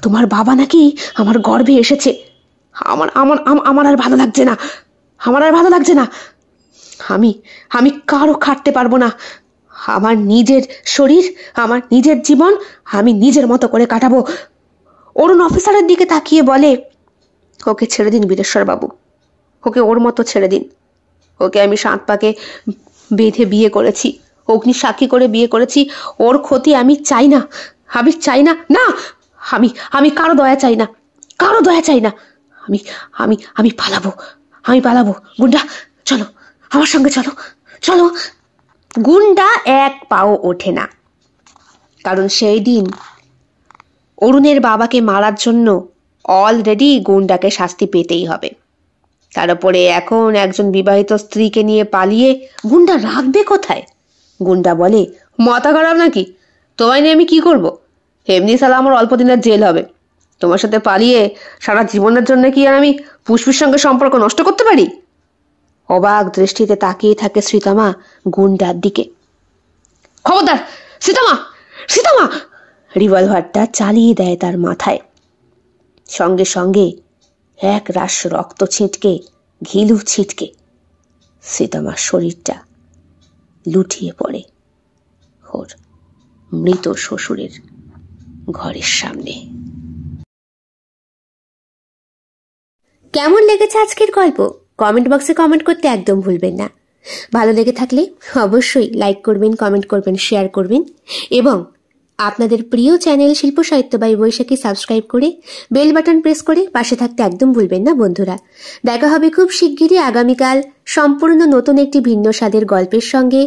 তোমার বাবা নাকি আমার গর্ভে এসেছে। আমার আমার আমার আর ভালো লাগছে না, আমার আর ভালো লাগছে না। আমি আমি কারো খাটতে পারবো না। আমার নিজের শরীর, আমার নিজের জীবন আমি নিজের মতো করে কাটাবো। অরুণ অফিসারের দিকে তাকিয়ে বলে, ওকে ছেড়ে দিন বীরেশ্বর বাবু, ওকে ওর মতো ছেড়ে দিন। ওকে আমি 7 পাকে বেঁধে বিয়ে করেছি, অগ্নি সাক্ষী করে বিয়ে করেছি। ওর ক্ষতি আমি চাই না, আমি চাই না। না, আমি আমি কারো দয়া চাই না, কারো দয়া চাই না। আমি আমি আমি পালাবো, আমি পালাবো। গুন্ডা চলো, আমার সঙ্গে চলো, চলো। গুন্ডা এক পাও ওঠে না, কারণ সেই দিন অরুণের বাবাকে মারার জন্য অলরেডি গুন্ডাকে শাস্তি পেতেই হবে। তার উপরে এখন একজন বিবাহিত স্ত্রীকে নিয়ে পালিয়ে গুন্ডা রাখবে কোথায়? গুন্ডা বলে, মাথা খারাপ নাকি? তোমায় নিয়ে আমি কি করব? এমনি সালা আমার অল্প দিনের জেল হবে। তোমার সাথে পালিয়ে সারা জীবনের জন্য কি আর আমি পুষ্পির সঙ্গে সম্পর্ক নষ্ট করতে পারি? অবাক দৃষ্টিতে তাকিয়ে থাকে শ্রীতমা গুন্ডার দিকে। খবরদার শ্রীতমা, শ্রীতমা! রিভলভারটা চালিয়ে দেয় তার মাথায়। সঙ্গে সঙ্গে এক রাশ রক্ত ছিটকে, ঘিলু ছিটকে শ্রীতমার শরীরটা লুটিয়ে পড়ে ওর মৃত শ্বশুরের ঘরের সামনে। কেমন লেগেছে আজকের গল্প? কমেন্ট বক্সে কমেন্ট করতে একদম ভুলবেন না। ভালো লেগে থাকলে অবশ্যই লাইক করবেন, কমেন্ট করবেন, শেয়ার করবেন এবং আপনাদের প্রিয় চ্যানেল শিল্প সাহিত্য বাই বৈশাখী সাবস্ক্রাইব করে বেল বাটন প্রেস করে পাশে থাকতে একদম ভুলবেন না বন্ধুরা। দেখা হবে খুব শিগগিরই আগামীকাল সম্পূর্ণ নতুন একটি ভিন্ন স্বাদের গল্পের সঙ্গে।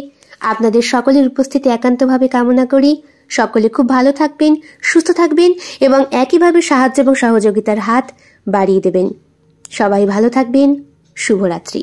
আপনাদের সকলের উপস্থিতি একান্তভাবে কামনা করি। সকলে খুব ভালো থাকবেন, সুস্থ থাকবেন এবং একইভাবে সাহায্য এবং সহযোগিতার হাত বাড়িয়ে দেবেন। সবাই ভালো থাকবেন। শুভরাত্রি।